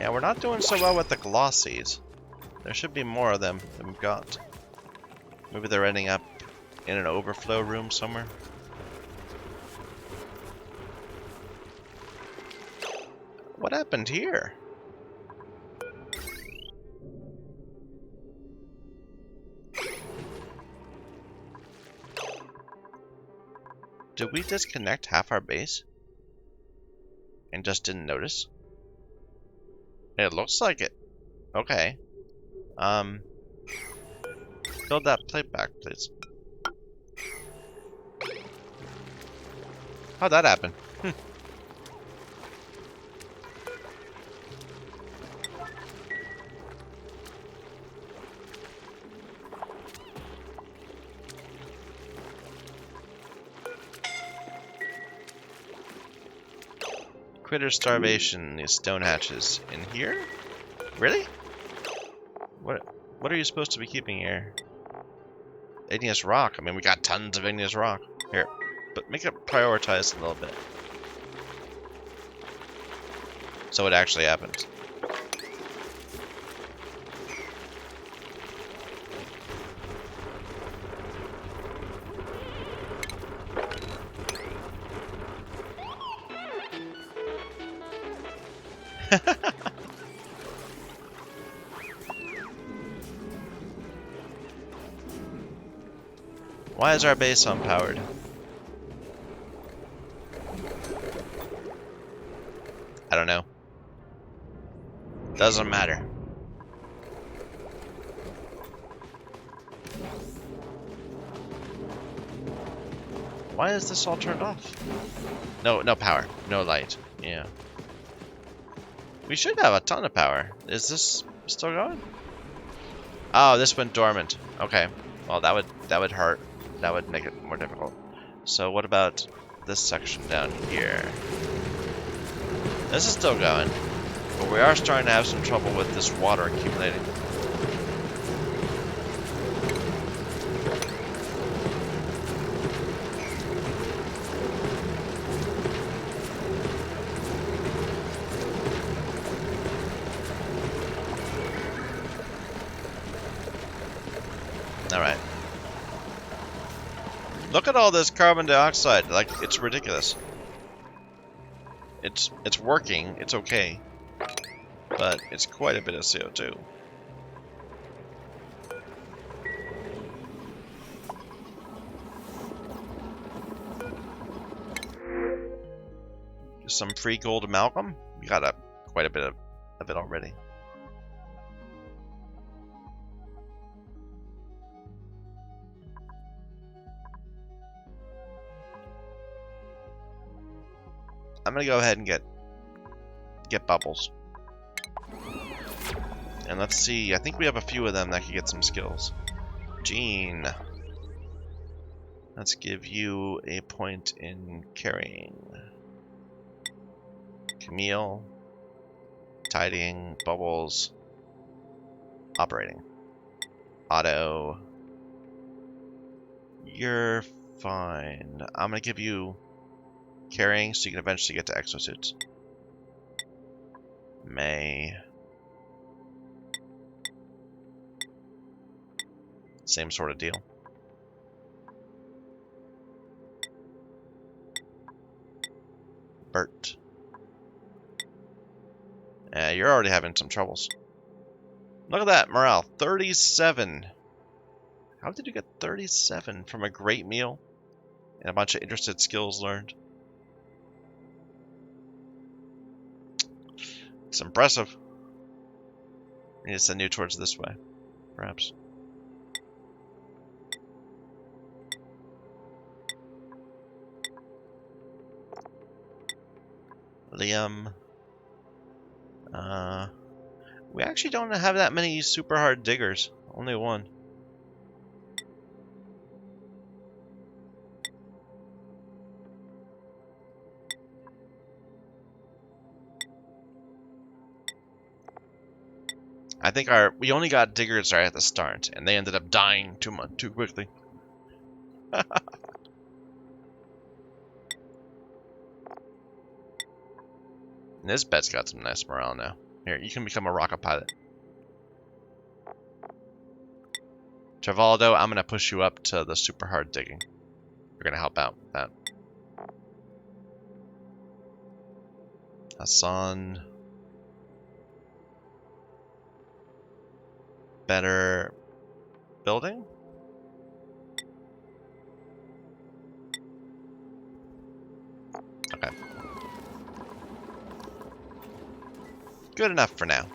Yeah, we're not doing so well with the glossies. There should be more of them than we've got. Maybe they're ending up in an overflow room somewhere. What happened here? Did we disconnect half our base? And just didn't notice? It looks like it. Okay. Build that plate back, please. How'd that happen? Critter starvation, these stone hatches. In here? Really? What are you supposed to be keeping here? Igneous rock. I mean, we got tons of igneous rock. Here, but make it prioritized a little bit. So it actually happens. Why is our base unpowered? I don't know. Doesn't matter. Why is this all turned off? No power. No light. Yeah. We should have a ton of power. Is this still going? Oh, this went dormant. Okay. Well, that would hurt. That would make it more difficult. So what about this section down here? This is still going, but we are starting to have some trouble with this water accumulating. Alright. Look at all this carbon dioxide. Like, it's ridiculous. It's working. It's okay. But it's quite a bit of CO2. Some free gold amalgam? We got quite a bit of it already. I'm gonna go ahead and get bubbles. And let's see, I think we have a few of them that can get some skills. Gene. Let's give you a point in carrying. Camille. Tidying. Bubbles. Operating. Auto. You're fine. I'm gonna give you carrying so you can eventually get to exosuits. May. Same sort of deal. Bert. You're already having some troubles. Look at that, morale. 37. How did you get 37 from a great meal and a bunch of interested skills learned? It's impressive. I need to send you towards this way, perhaps. Liam. We actually don't have that many super hard diggers. Only one. I think we only got diggers right at the start, and they ended up dying too quickly. And this bet's got some nice morale now. Here, you can become a rocket pilot. Travaldo, I'm gonna push you up to the super hard digging. You're gonna help out with that. Hassan. Better building? Okay. Good enough for now.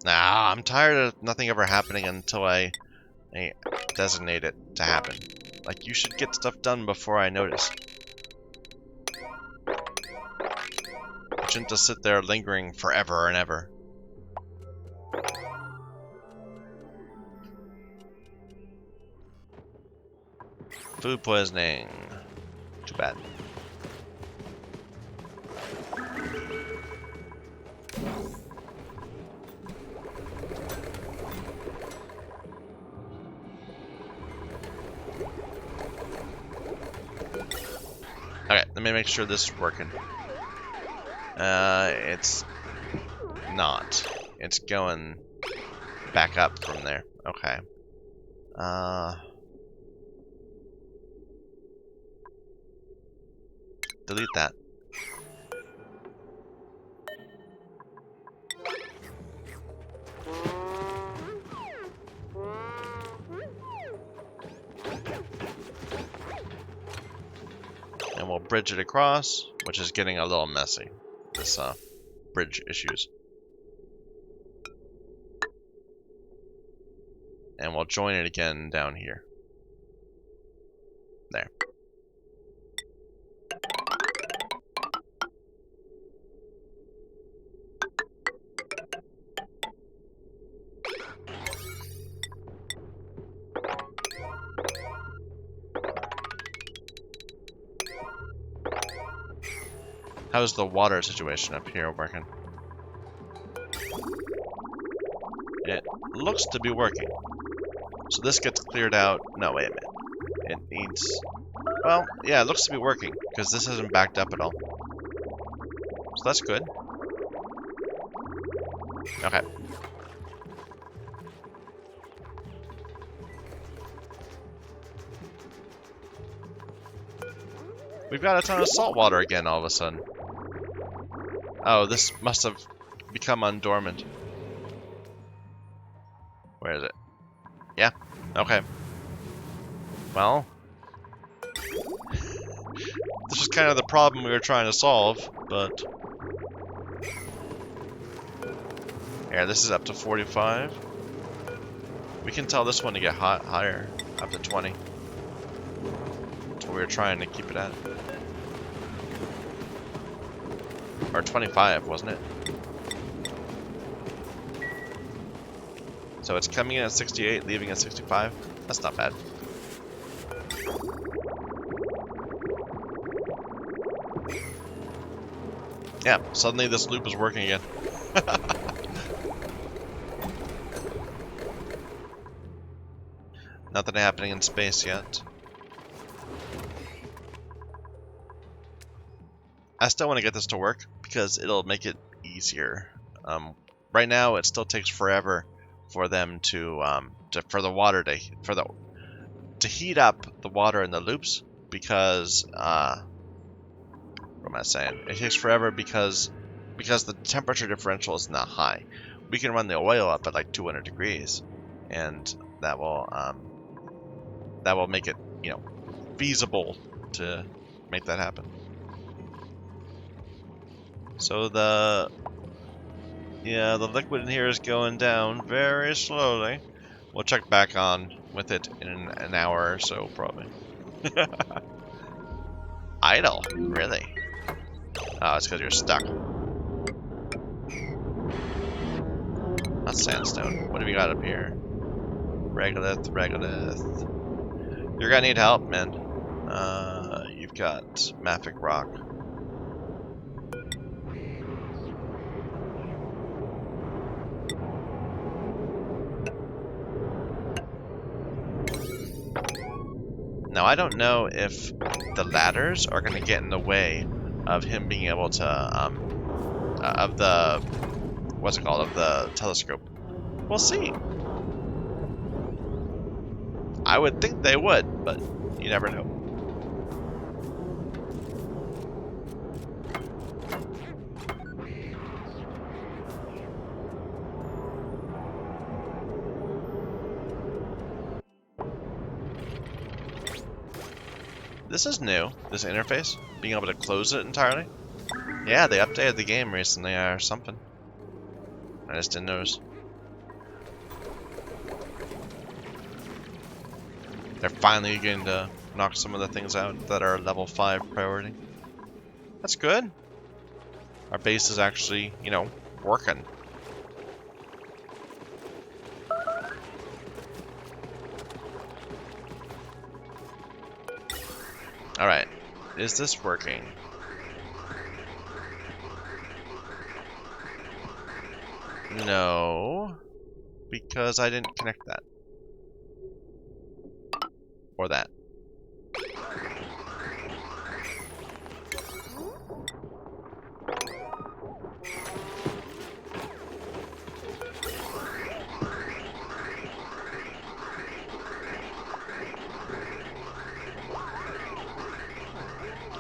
Nah, I'm tired of nothing ever happening until I designate it to happen. Like, you should get stuff done before I notice. You shouldn't just sit there lingering forever and ever. Food poisoning. Too bad. Okay, let me make sure this is working. It's not. It's going back up from there. Okay. Delete that. And we'll bridge it across, which is getting a little messy. This bridge issues. And we'll join it again down here. There. How's the water situation up here working? It looks to be working. So this gets cleared out. No, wait a minute. It needs... Well, yeah, it looks to be working, because this isn't backed up at all. So that's good. Okay. We've got a ton of salt water again all of a sudden. Oh, this must have become undormant. Where is it? Yeah, okay. Well, this is kind of the problem we were trying to solve, but... Yeah, this is up to 45. We can tell this one to get higher, up to 20. That's what we were trying to keep it at. Or 25, wasn't it? So it's coming in at 68, leaving at 65. That's not bad. Yeah, suddenly this loop is working again. Nothing happening in space yet. I still want to get this to work because it'll make it easier. Right now, it still takes forever for them to heat up the water in the loops because what am I saying? It takes forever because the temperature differential is not high. We can run the oil up at like 200 degrees, and that will make it, you know, feasible to make that happen. So the liquid in here is going down very slowly. We'll check back on with it in an hour or so, probably. Idle? Really? Oh, it's because you're stuck. That's sandstone. What have we got up here? Regolith. You're gonna need help, man. You've got Mafic Rock. Now, I don't know if the ladders are going to get in the way of him being able to, of the, what's it called, of the telescope. We'll see. I would think they would, but you never know. This is new, this interface, being able to close it entirely. Yeah, they updated the game recently or something. I just didn't notice. They're finally getting to knock some of the things out that are level 5 priority. That's good. Our base is actually, you know, working. Alright, is this working? No, because I didn't connect that. Or that.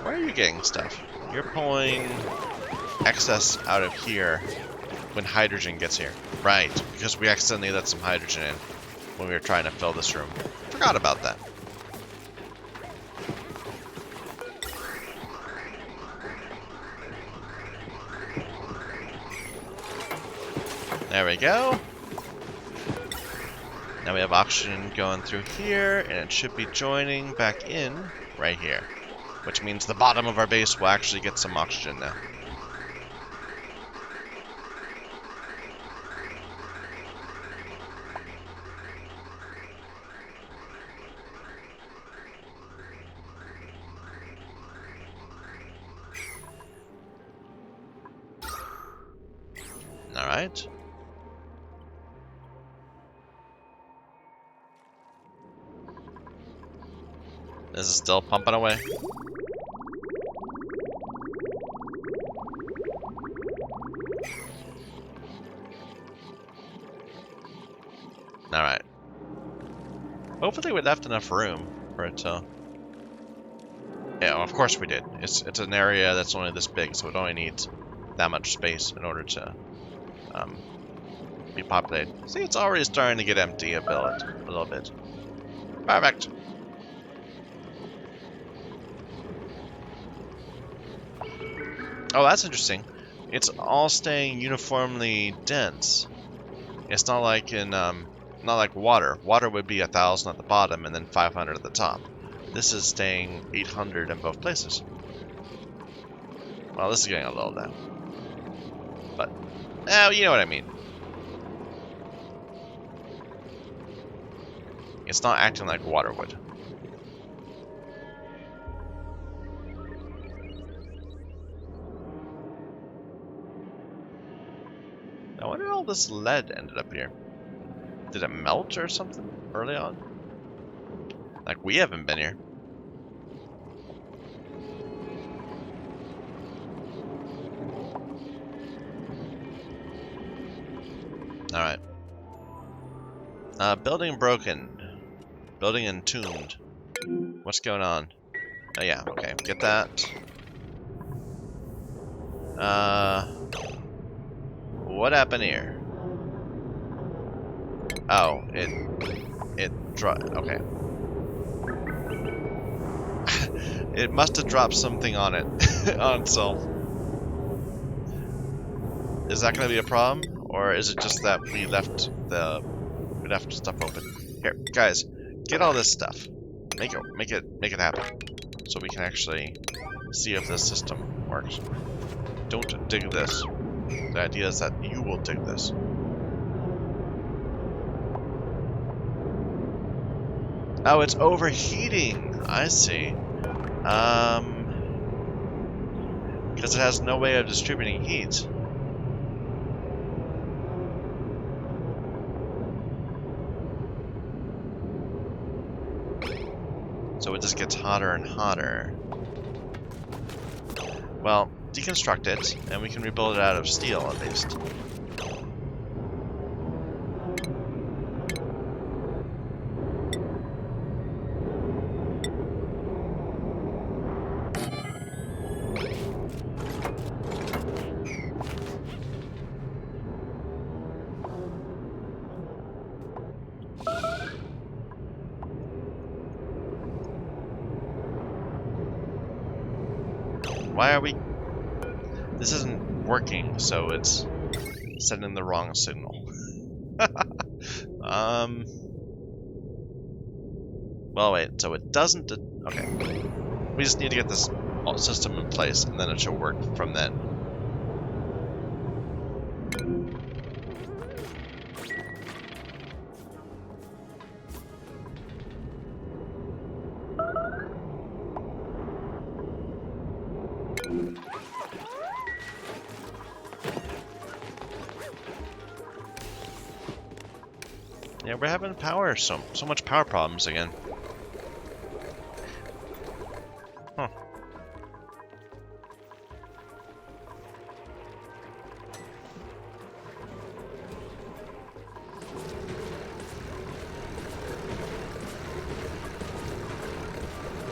Where are you getting stuff? You're pulling excess out of here when hydrogen gets here. Right, because we accidentally let some hydrogen in when we were trying to fill this room. Forgot about that. There we go. Now we have oxygen going through here, and it should be joining back in right here. Which means the bottom of our base will actually get some oxygen now. Alright. This is still pumping away. Alright. Hopefully we left enough room for it to... Yeah, well, of course we did. It's an area that's only this big, so it only needs that much space in order to be populated. See, it's already starting to get empty a little bit. Perfect. Oh, that's interesting. It's all staying uniformly dense. It's not like in not like water. Water would be 1,000 at the bottom and then 500 at the top. This is staying 800 in both places. Well, this is getting a little down. But, you know what I mean. It's not acting like water would. I wonder how all this lead ended up here. Did it melt or something early on? Like, we haven't been here. Alright. Building broken. Building entombed. What's going on? Oh yeah, okay. Get that. What happened here? Oh, it dropped. Okay. It must have dropped something on it on itself. Is that going to be a problem, or is it just that we left stuff open? Here, guys, get all this stuff. Make it happen, so we can actually see if this system works. Don't dig this. The idea is that you will dig this. Oh, it's overheating. I see. Because it has no way of distributing heat. So it just gets hotter and hotter. Well, deconstruct it, and we can rebuild it out of steel, at least. Why are we... This isn't working, so it's sending the wrong signal. Well, wait, so it doesn't... Okay. We just need to get this system in place, and then it should work from then. Yeah, we're having so much power problems again. Huh.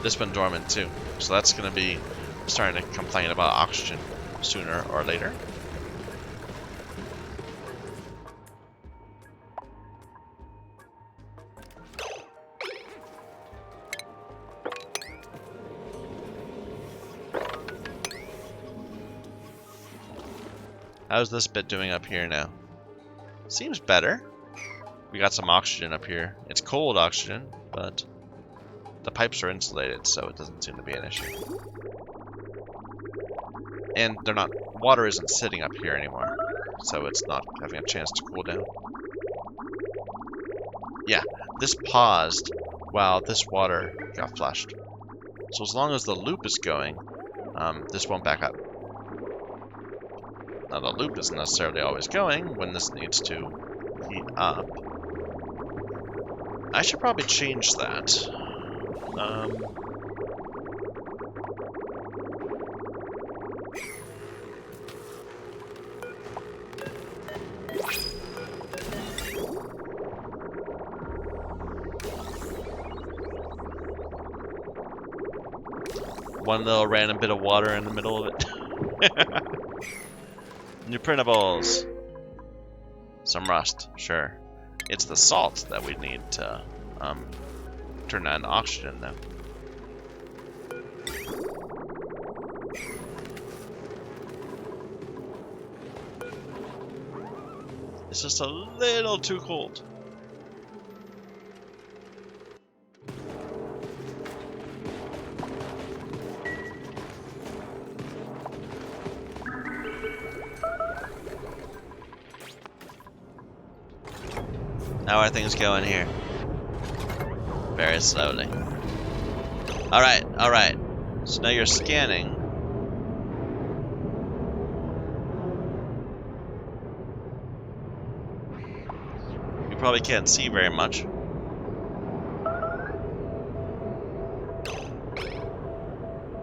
This been dormant too, so that's going to be starting to complain about oxygen sooner or later. How's this bit doing up here now? Seems better. We got some oxygen up here. It's cold oxygen, but the pipes are insulated, so it doesn't seem to be an issue. And they're not... Water isn't sitting up here anymore, so it's not having a chance to cool down. Yeah, this paused while this water got flushed. So as long as the loop is going, this won't back up. Now, the loop isn't necessarily always going when this needs to heat up. I should probably change that. One little random bit of water in the middle of it. New printables. Some rust, sure. It's the salt that we need to turn on oxygen now. It's just a little too cold. How are things going here? Very slowly. Alright, alright. So now you're scanning. You probably can't see very much.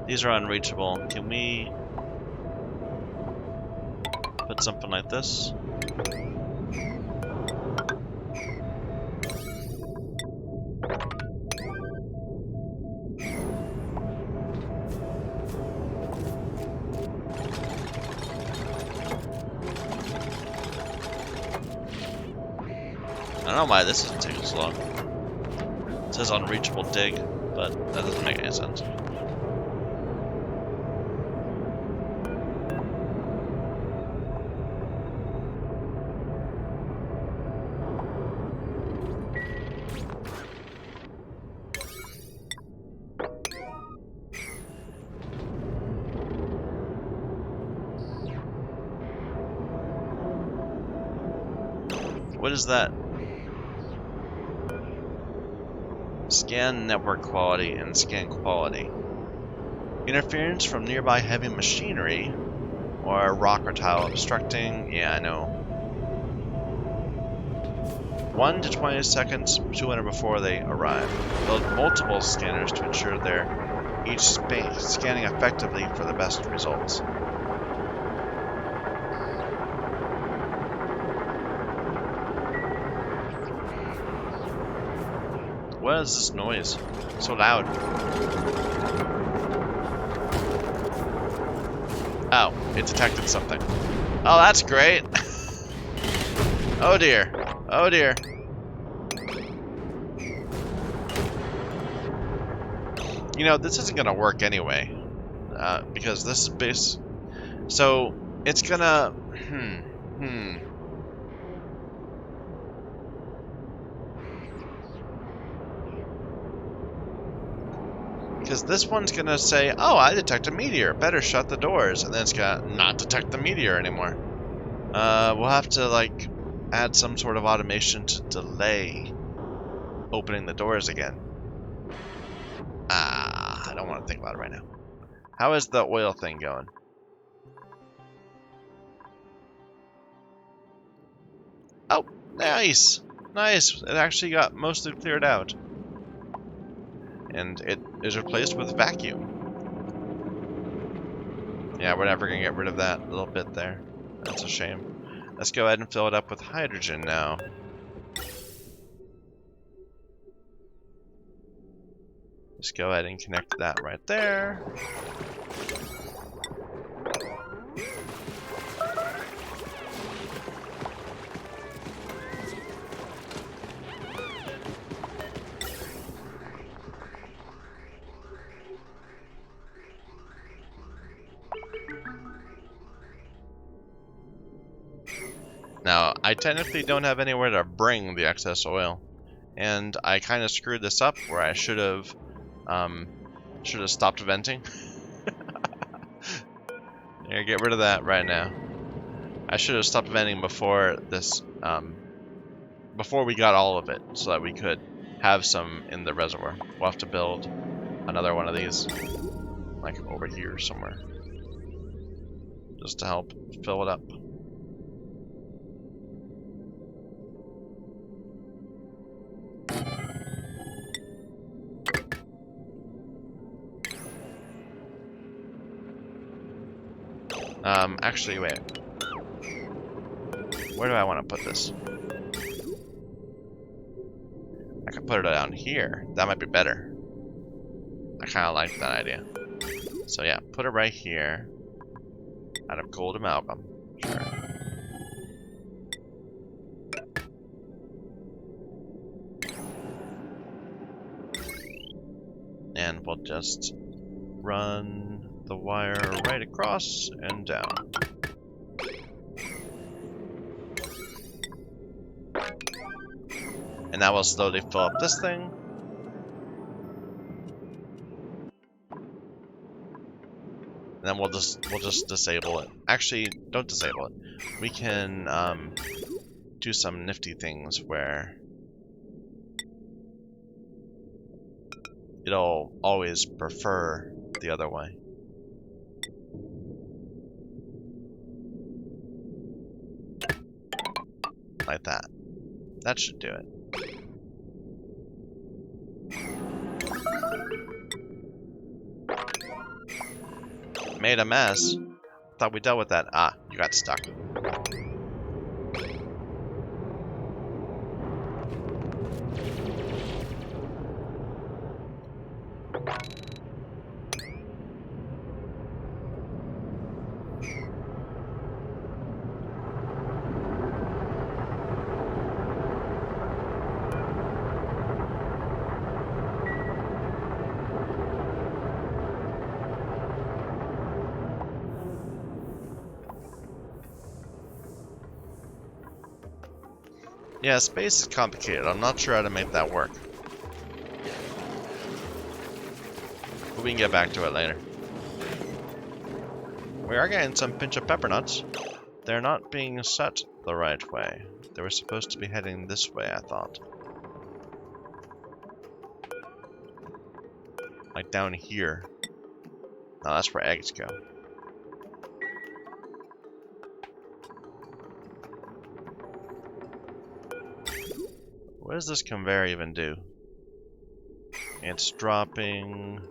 These are unreachable. Can we put something like this? I don't know why this isn't taking so long. It says unreachable dig, but that doesn't make any sense. What is that? Scan network quality and scan quality. Interference from nearby heavy machinery or rock or tile obstructing. Yeah, I know. 1 to 20 seconds, 200 before they arrive. Build multiple scanners to ensure they're each scanning effectively for the best results. What is this noise? So loud. Oh, it detected something. Oh, that's great. Oh dear. Oh dear. You know, this isn't gonna work anyway. Because this is base. So, it's gonna... Because this one's gonna say, oh, I detect a meteor, better shut the doors, and then it's gonna not detect the meteor anymore. We'll have to, like, add some sort of automation to delay opening the doors again. I don't want to think about it right now. How is the oil thing going? Oh, nice! Nice! It actually got mostly cleared out. And it is replaced with vacuum. Yeah, we're never gonna get rid of that little bit there. That's a shame. Let's go ahead and fill it up with hydrogen now. Just go ahead and connect that right there. Now, I technically don't have anywhere to bring the excess oil, and I kind of screwed this up where I should have stopped venting. Here, get rid of that right now. I should have stopped venting before this, before we got all of it, so that we could have some in the reservoir. We'll have to build another one of these, like over here somewhere, just to help fill it up. Actually, wait. Where do I want to put this? I could put it down here. That might be better. I kind of like that idea. So yeah, put it right here. Out of gold amalgam. Sure. And we'll just run the wire right across and down. And that will slowly fill up this thing. And then we'll just disable it. Actually, don't disable it. We can do some nifty things where it'll always prefer the other way. Like that. That should do it. Made a mess. Thought we dealt with that. Ah, you got stuck. Yeah, space is complicated. I'm not sure how to make that work. But we can get back to it later. We are getting some pinch of pepper nuts. They're not being set the right way. They were supposed to be heading this way, I thought. Like down here. No, that's where eggs go. What does this conveyor even do? It's dropping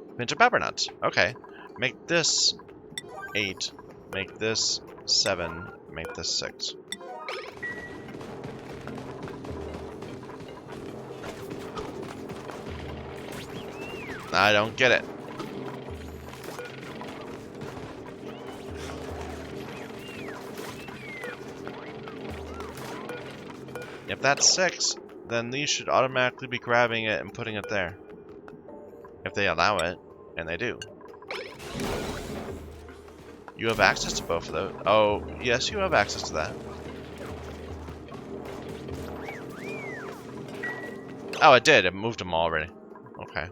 a pinch of pepper nuts. Okay. Make this 8. Make this 7. Make this 6. I don't get it. If that's 6, then these should automatically be grabbing it and putting it there. If they allow it, and they do. You have access to both of those. Oh, yes, you have access to that. Oh, it did. It moved them already. Okay.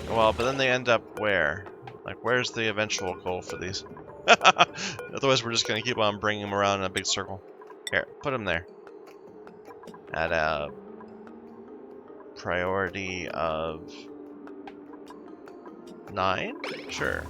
Well, but then they end up where? Like, where's the eventual goal for these? Otherwise, we're just going to keep on bringing them around in a big circle. Here, put them there. At a priority of 9? Sure.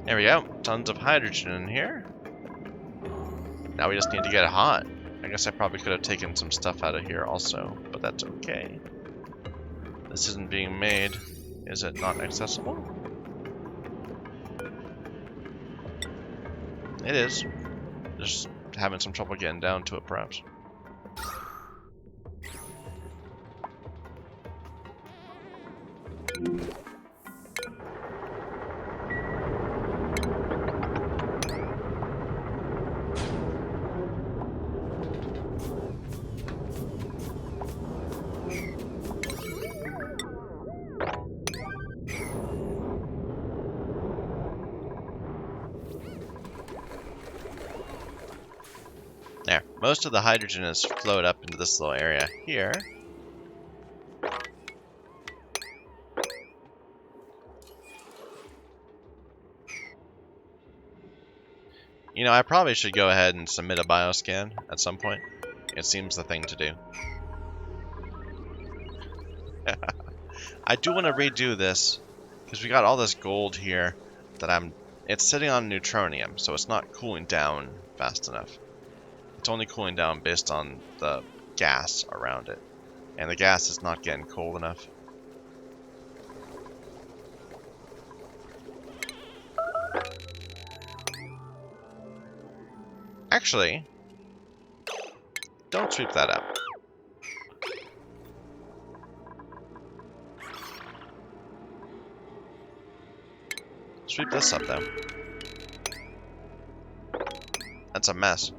There we go. Tons of hydrogen in here. Now we just need to get it hot. I guess I probably could have taken some stuff out of here also, but that's okay. This isn't being made. Is it not accessible? It is. Just having some trouble getting down to it, perhaps. There. Most of the hydrogen is flowed up into this little area here. You know, I probably should go ahead and submit a bioscan at some point. It seems the thing to do. I do want to redo this, because we got all this gold here that it's sitting on neutronium, so it's not cooling down fast enough. It's only cooling down based on the gas around it. And the gas is not getting cold enough. Actually, don't sweep that up. Sweep this up, though. That's a mess.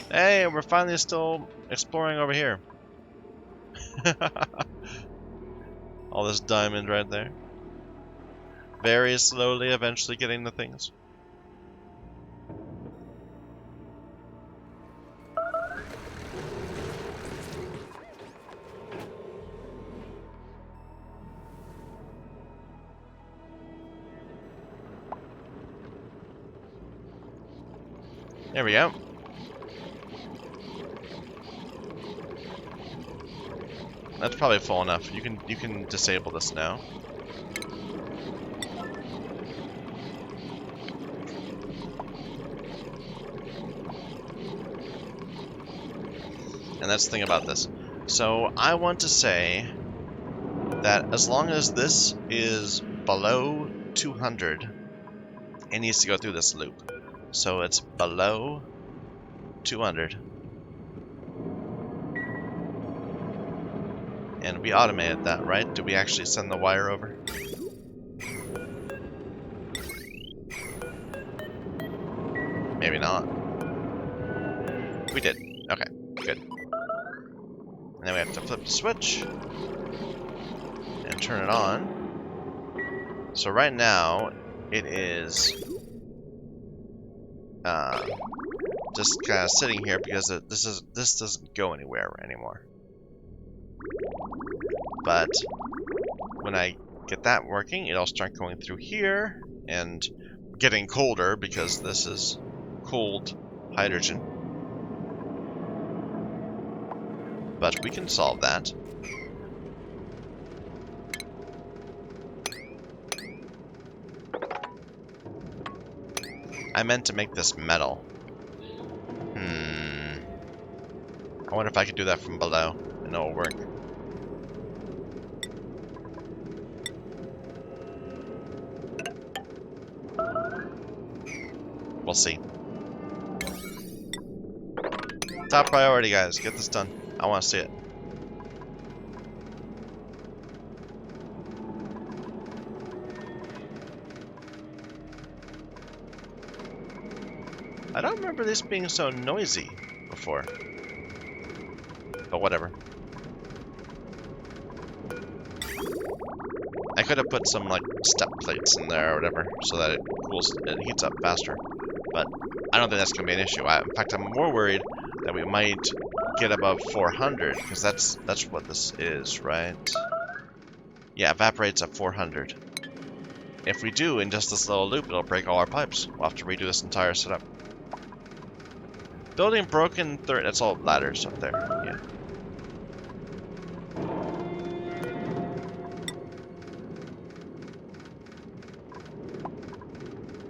Hey, we're finally still exploring over here. All this diamond right there. Very slowly, eventually getting the things. There we go. That's probably full enough. You can disable this now. And that's the thing about this. So I want to say that as long as this is below 200, it needs to go through this loop. So it's below 200. And we automated that, right? Did we actually send the wire over? Maybe not. We did. Okay, good. And then we have to flip the switch and turn it on. So right now, it is just kind of sitting here because this doesn't go anywhere anymore. But when I get that working, it'll start going through here and getting colder because this is cold hydrogen. But we can solve that. I meant to make this metal. I wonder if I could do that from below and it'll work. We'll see. Top priority, guys. Get this done. I want to see it. I don't remember this being so noisy before. But whatever. I could have put some like step plates in there or whatever so that it heats up faster. But I don't think that's going to be an issue. In fact, I'm more worried that we might get above 400 because that's what this is, right? Yeah, evaporates at 400. If we do in just this little loop, it'll break all our pipes. We'll have to redo this entire setup. Building broken third. That's all ladders up there. Yeah.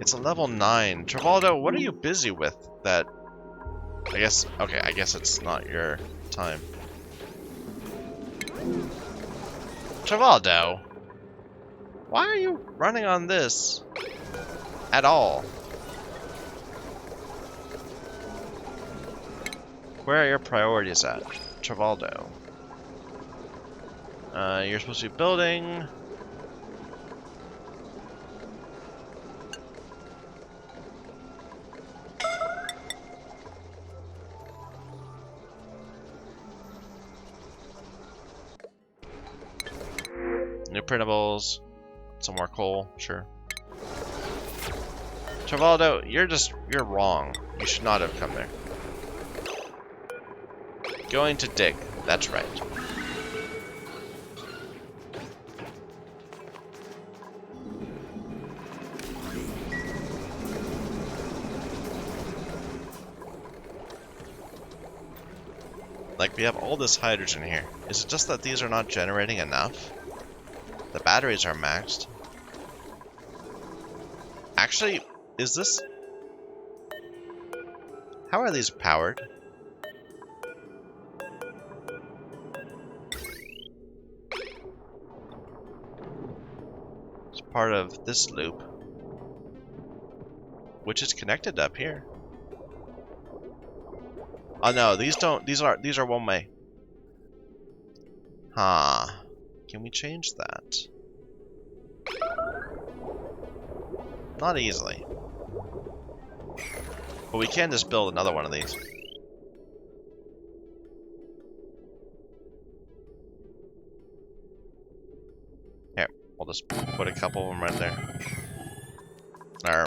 It's a level 9. Travaldo, what are you busy with that... I guess... Okay, I guess it's not your time. Travaldo! Why are you running on this? At all? Where are your priorities at? Travaldo. You're supposed to be building... New printables, some more coal, sure. Travaldo, you're wrong. You should not have come there. Going to dig, that's right. Like, we have all this hydrogen here. Is it just that these are not generating enough? The batteries are maxed. Actually, is this... How are these powered? It's part of this loop, which is connected up here. Oh no, these don't. These are one way. Huh. Can we change that? Not easily. But we can just build another one of these. Here, we'll just put a couple of them right there. There.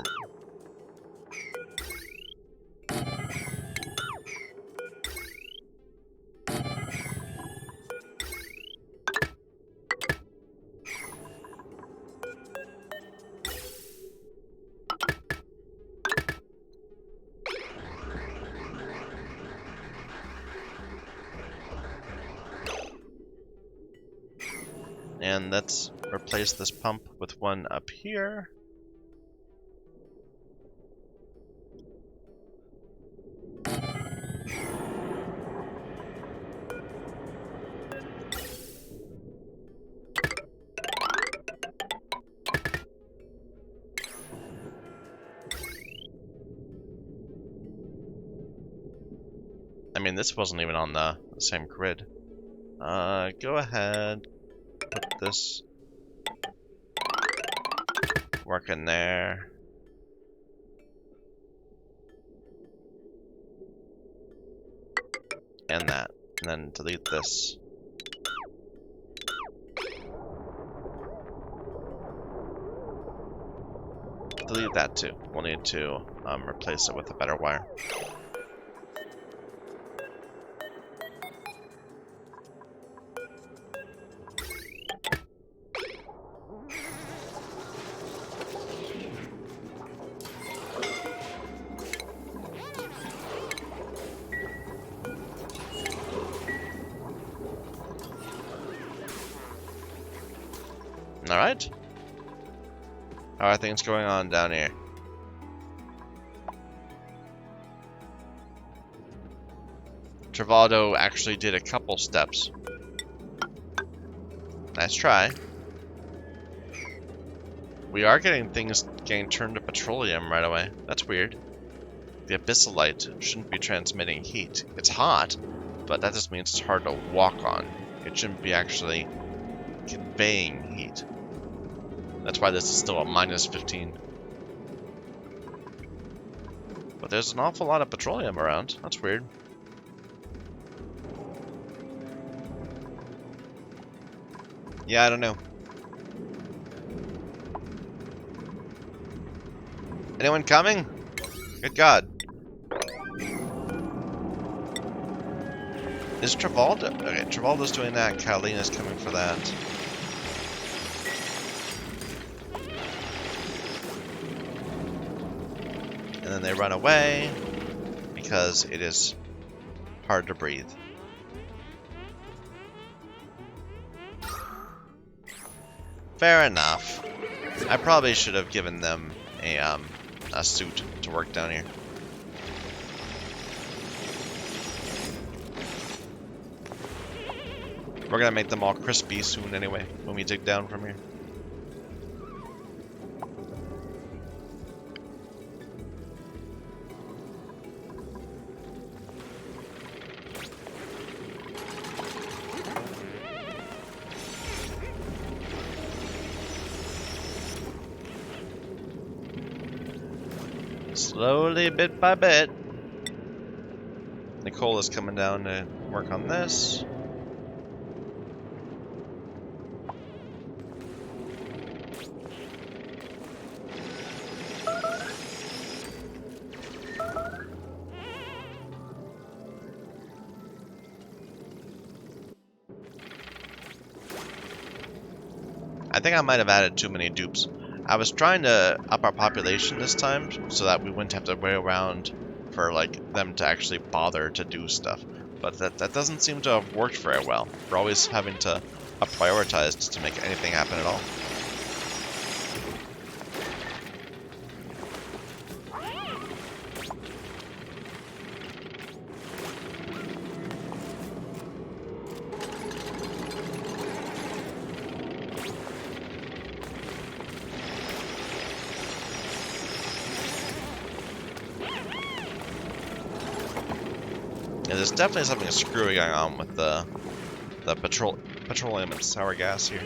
And let's replace this pump with one up here. I mean, this wasn't even on the same grid. Go ahead. Put this work in there. And that. And then delete this. Delete that too. We'll need to replace it with a better wire. Alright. How are things going on down here? Travado actually did a couple steps. Nice try. We are getting things getting turned to petroleum right away. That's weird. The abyssal light shouldn't be transmitting heat. It's hot, but that just means it's hard to walk on. It shouldn't be actually conveying heat. That's why this is still a -15. But there's an awful lot of petroleum around. That's weird. Yeah, I don't know. Anyone coming? Good God. Is Travaldo? Okay, Travaldo's doing that. Catalina's coming for that. And then they run away because it is hard to breathe. Fair enough. I probably should have given them a suit to work down here. We're gonna make them all crispy soon anyway, when we dig down from here. Slowly, bit by bit. Nicole is coming down to work on this. I think I might have added too many dupes. I was trying to up our population this time so that we wouldn't have to wait around for like them to actually bother to do stuff. But that doesn't seem to have worked very well. We're always having to up prioritize to make anything happen at all. Yeah, there's definitely something screwy going on with the petroleum and sour gas here.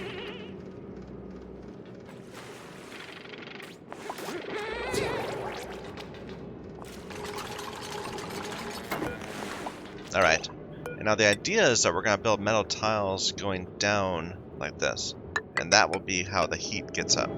Alright, and now the idea is that we're going to build metal tiles going down like this, and that will be how the heat gets up.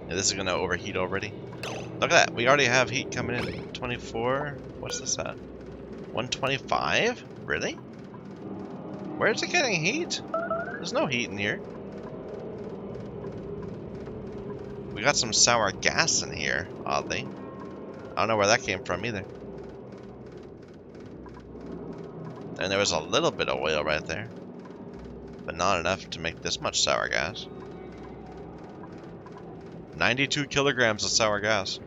Yeah, this is going to overheat already. Look at that, we already have heat coming in. 24, what's this at? 125? Really? Where's it getting heat? There's no heat in here. We got some sour gas in here, oddly. I don't know where that came from either. And there was a little bit of oil right there. But not enough to make this much sour gas. 92 kilograms of sour gas.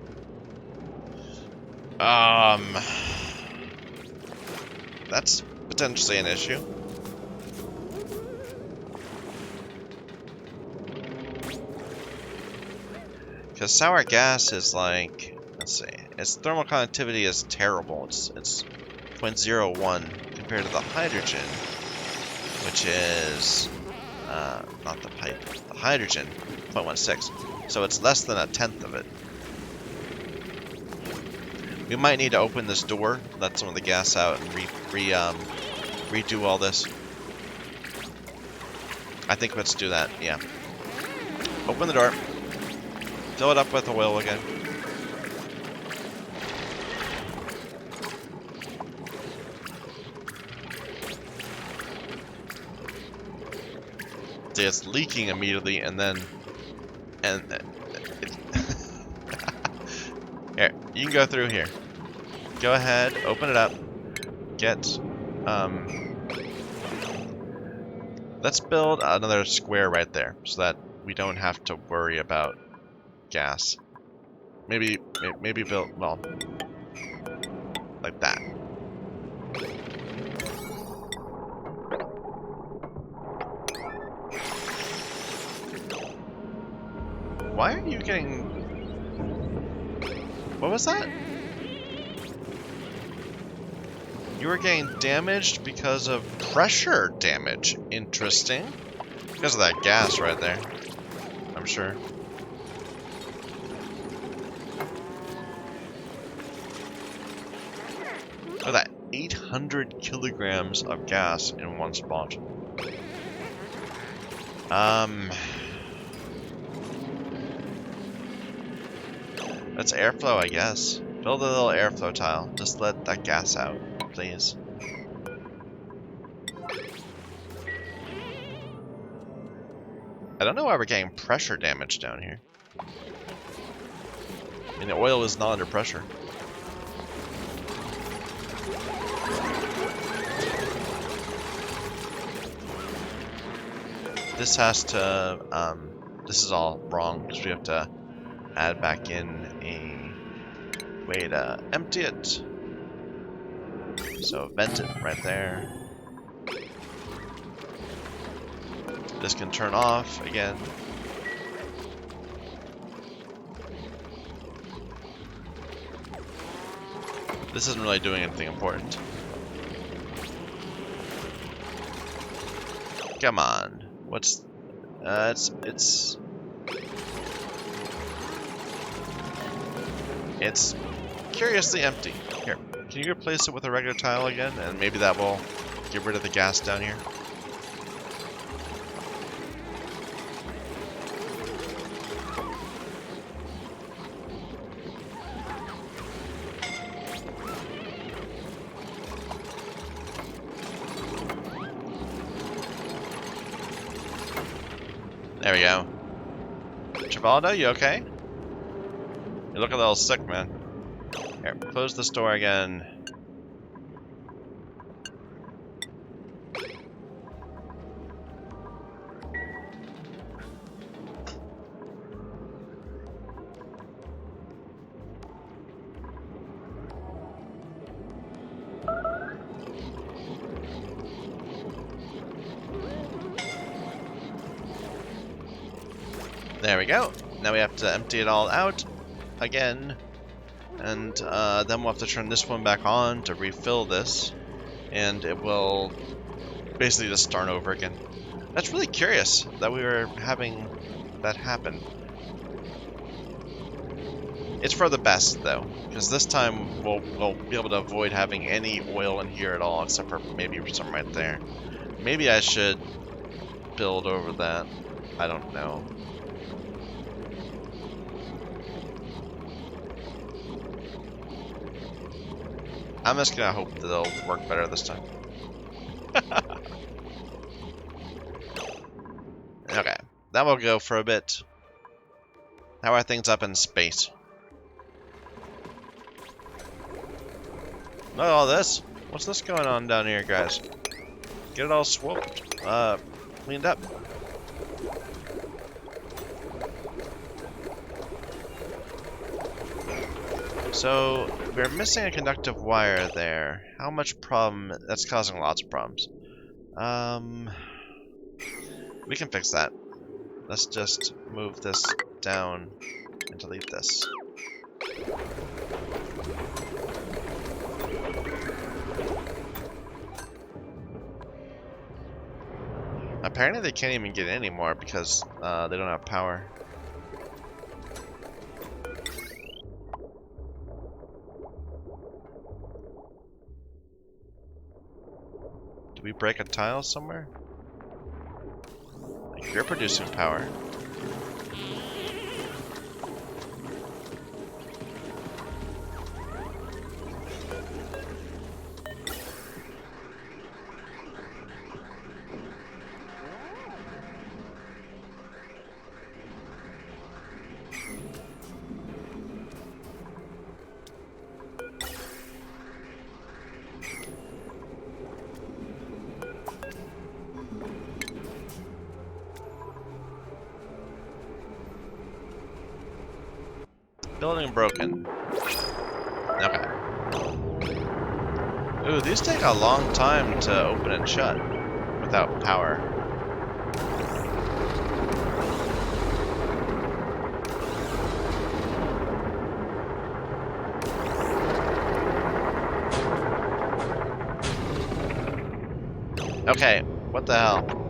That's potentially an issue. Because sour gas is like, let's see, its thermal conductivity is terrible. It's 0.01 compared to the hydrogen, which is not the pipe, the hydrogen, 0.16. So it's less than a tenth of it. We might need to open this door, let some of the gas out, and redo all this. I think let's do that, yeah. Open the door. Fill it up with oil again. obviously it's leaking immediately, and then here, you can go through here. Go ahead, open it up. Get let's build another square right there so that we don't have to worry about gas. Maybe build, well, like that. Why are you getting... What was that? You were getting damaged because of pressure damage. Interesting. Because of that gas right there, I'm sure. Look at that. 800 kilograms of gas in one spot. That's airflow, I guess. Build a little airflow tile. Just let that gas out, please. I don't know why we're getting pressure damage down here. I mean, the oil is not under pressure. This has to, this is all wrong, because we have to add back in a way to empty it. So vent it right there. This can turn off again. This isn't really doing anything important. Come on. What's it's curiously empty. Here, can you replace it with a regular tile again? And maybe that will get rid of the gas down here. There we go. Trivaldo, you okay? You look a little sick, man. Here, close this door again. There we go. Now we have to empty it all out again. And then we'll have to turn this one back on to refill this. And it will basically just start over again. That's really curious that we were having that happen. It's for the best, though, because this time we'll be able to avoid having any oil in here at all, except for maybe some right there. Maybe I should build over that. I don't know. I'm just gonna hope that it'll work better this time. Okay, that will go for a bit. How are things up in space? Look at all this. What's this going on down here, guys? Get it all swooped, cleaned up. So, we're missing a conductive wire there. How much problem? That's causing lots of problems. We can fix that. Let's just move this down and delete this. Apparently they can't even get in anymore because they don't have power. Did we break a tile somewhere? Like, you're producing power. Building broken. Okay. Ooh, these take a long time to open and shut without power. Okay, what the hell?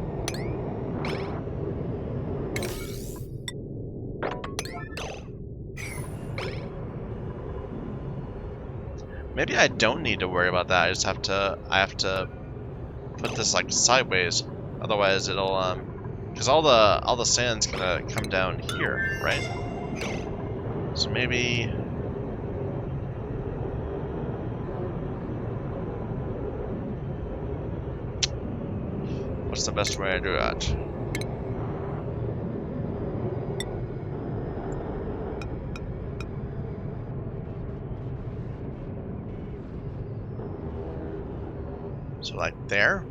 Maybe I don't need to worry about that. I have to put this like sideways. Otherwise it'll because all the sand's gonna come down here, right? So maybe what's the best way to do that? So like there?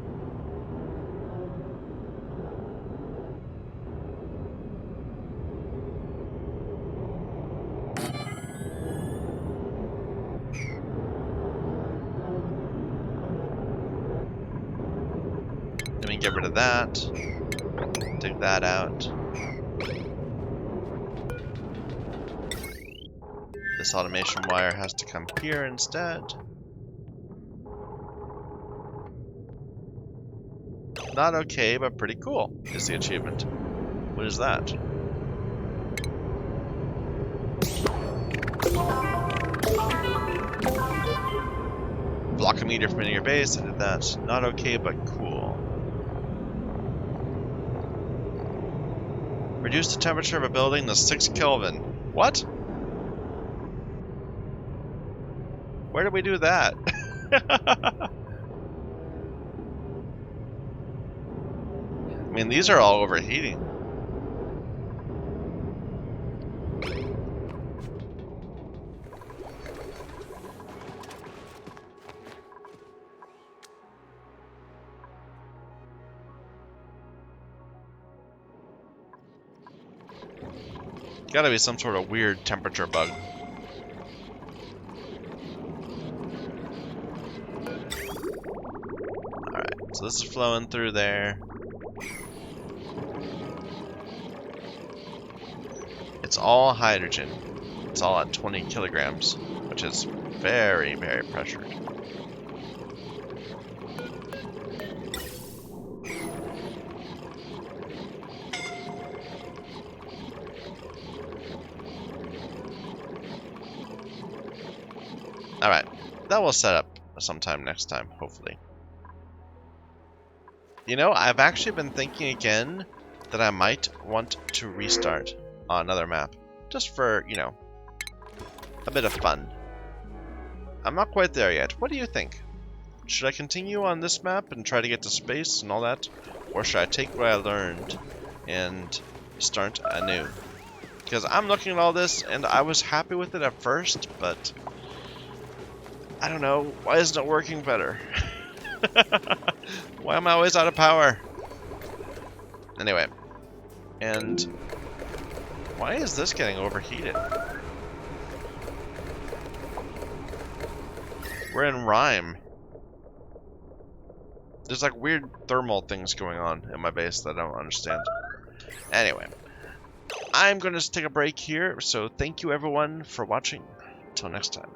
Let me get rid of that. Dig that out. This automation wire has to come here instead. Not okay, but pretty cool is the achievement. What is that? Block a meter from your base. I did that. Not okay, but cool. Reduce the temperature of a building to 6 Kelvin. What? Where did we do that? I mean, these are all overheating. Gotta be some sort of weird temperature bug. Alright, so this is flowing through there. It's all hydrogen. It's all at 20 kilograms, which is very, very pressured. Alright, that will set up sometime next time, hopefully. You know, I've actually been thinking again that I might want to restart on another map. Just for, you know, a bit of fun. I'm not quite there yet. What do you think? Should I continue on this map and try to get to space and all that? Or should I take what I learned and start anew? Because I'm looking at all this and I was happy with it at first, but I don't know. Why isn't it working better? Why am I always out of power? Anyway. And why is this getting overheated? We're in Rime. There's like weird thermal things going on in my base that I don't understand. Anyway. I'm going to take a break here, so thank you everyone for watching. Until next time.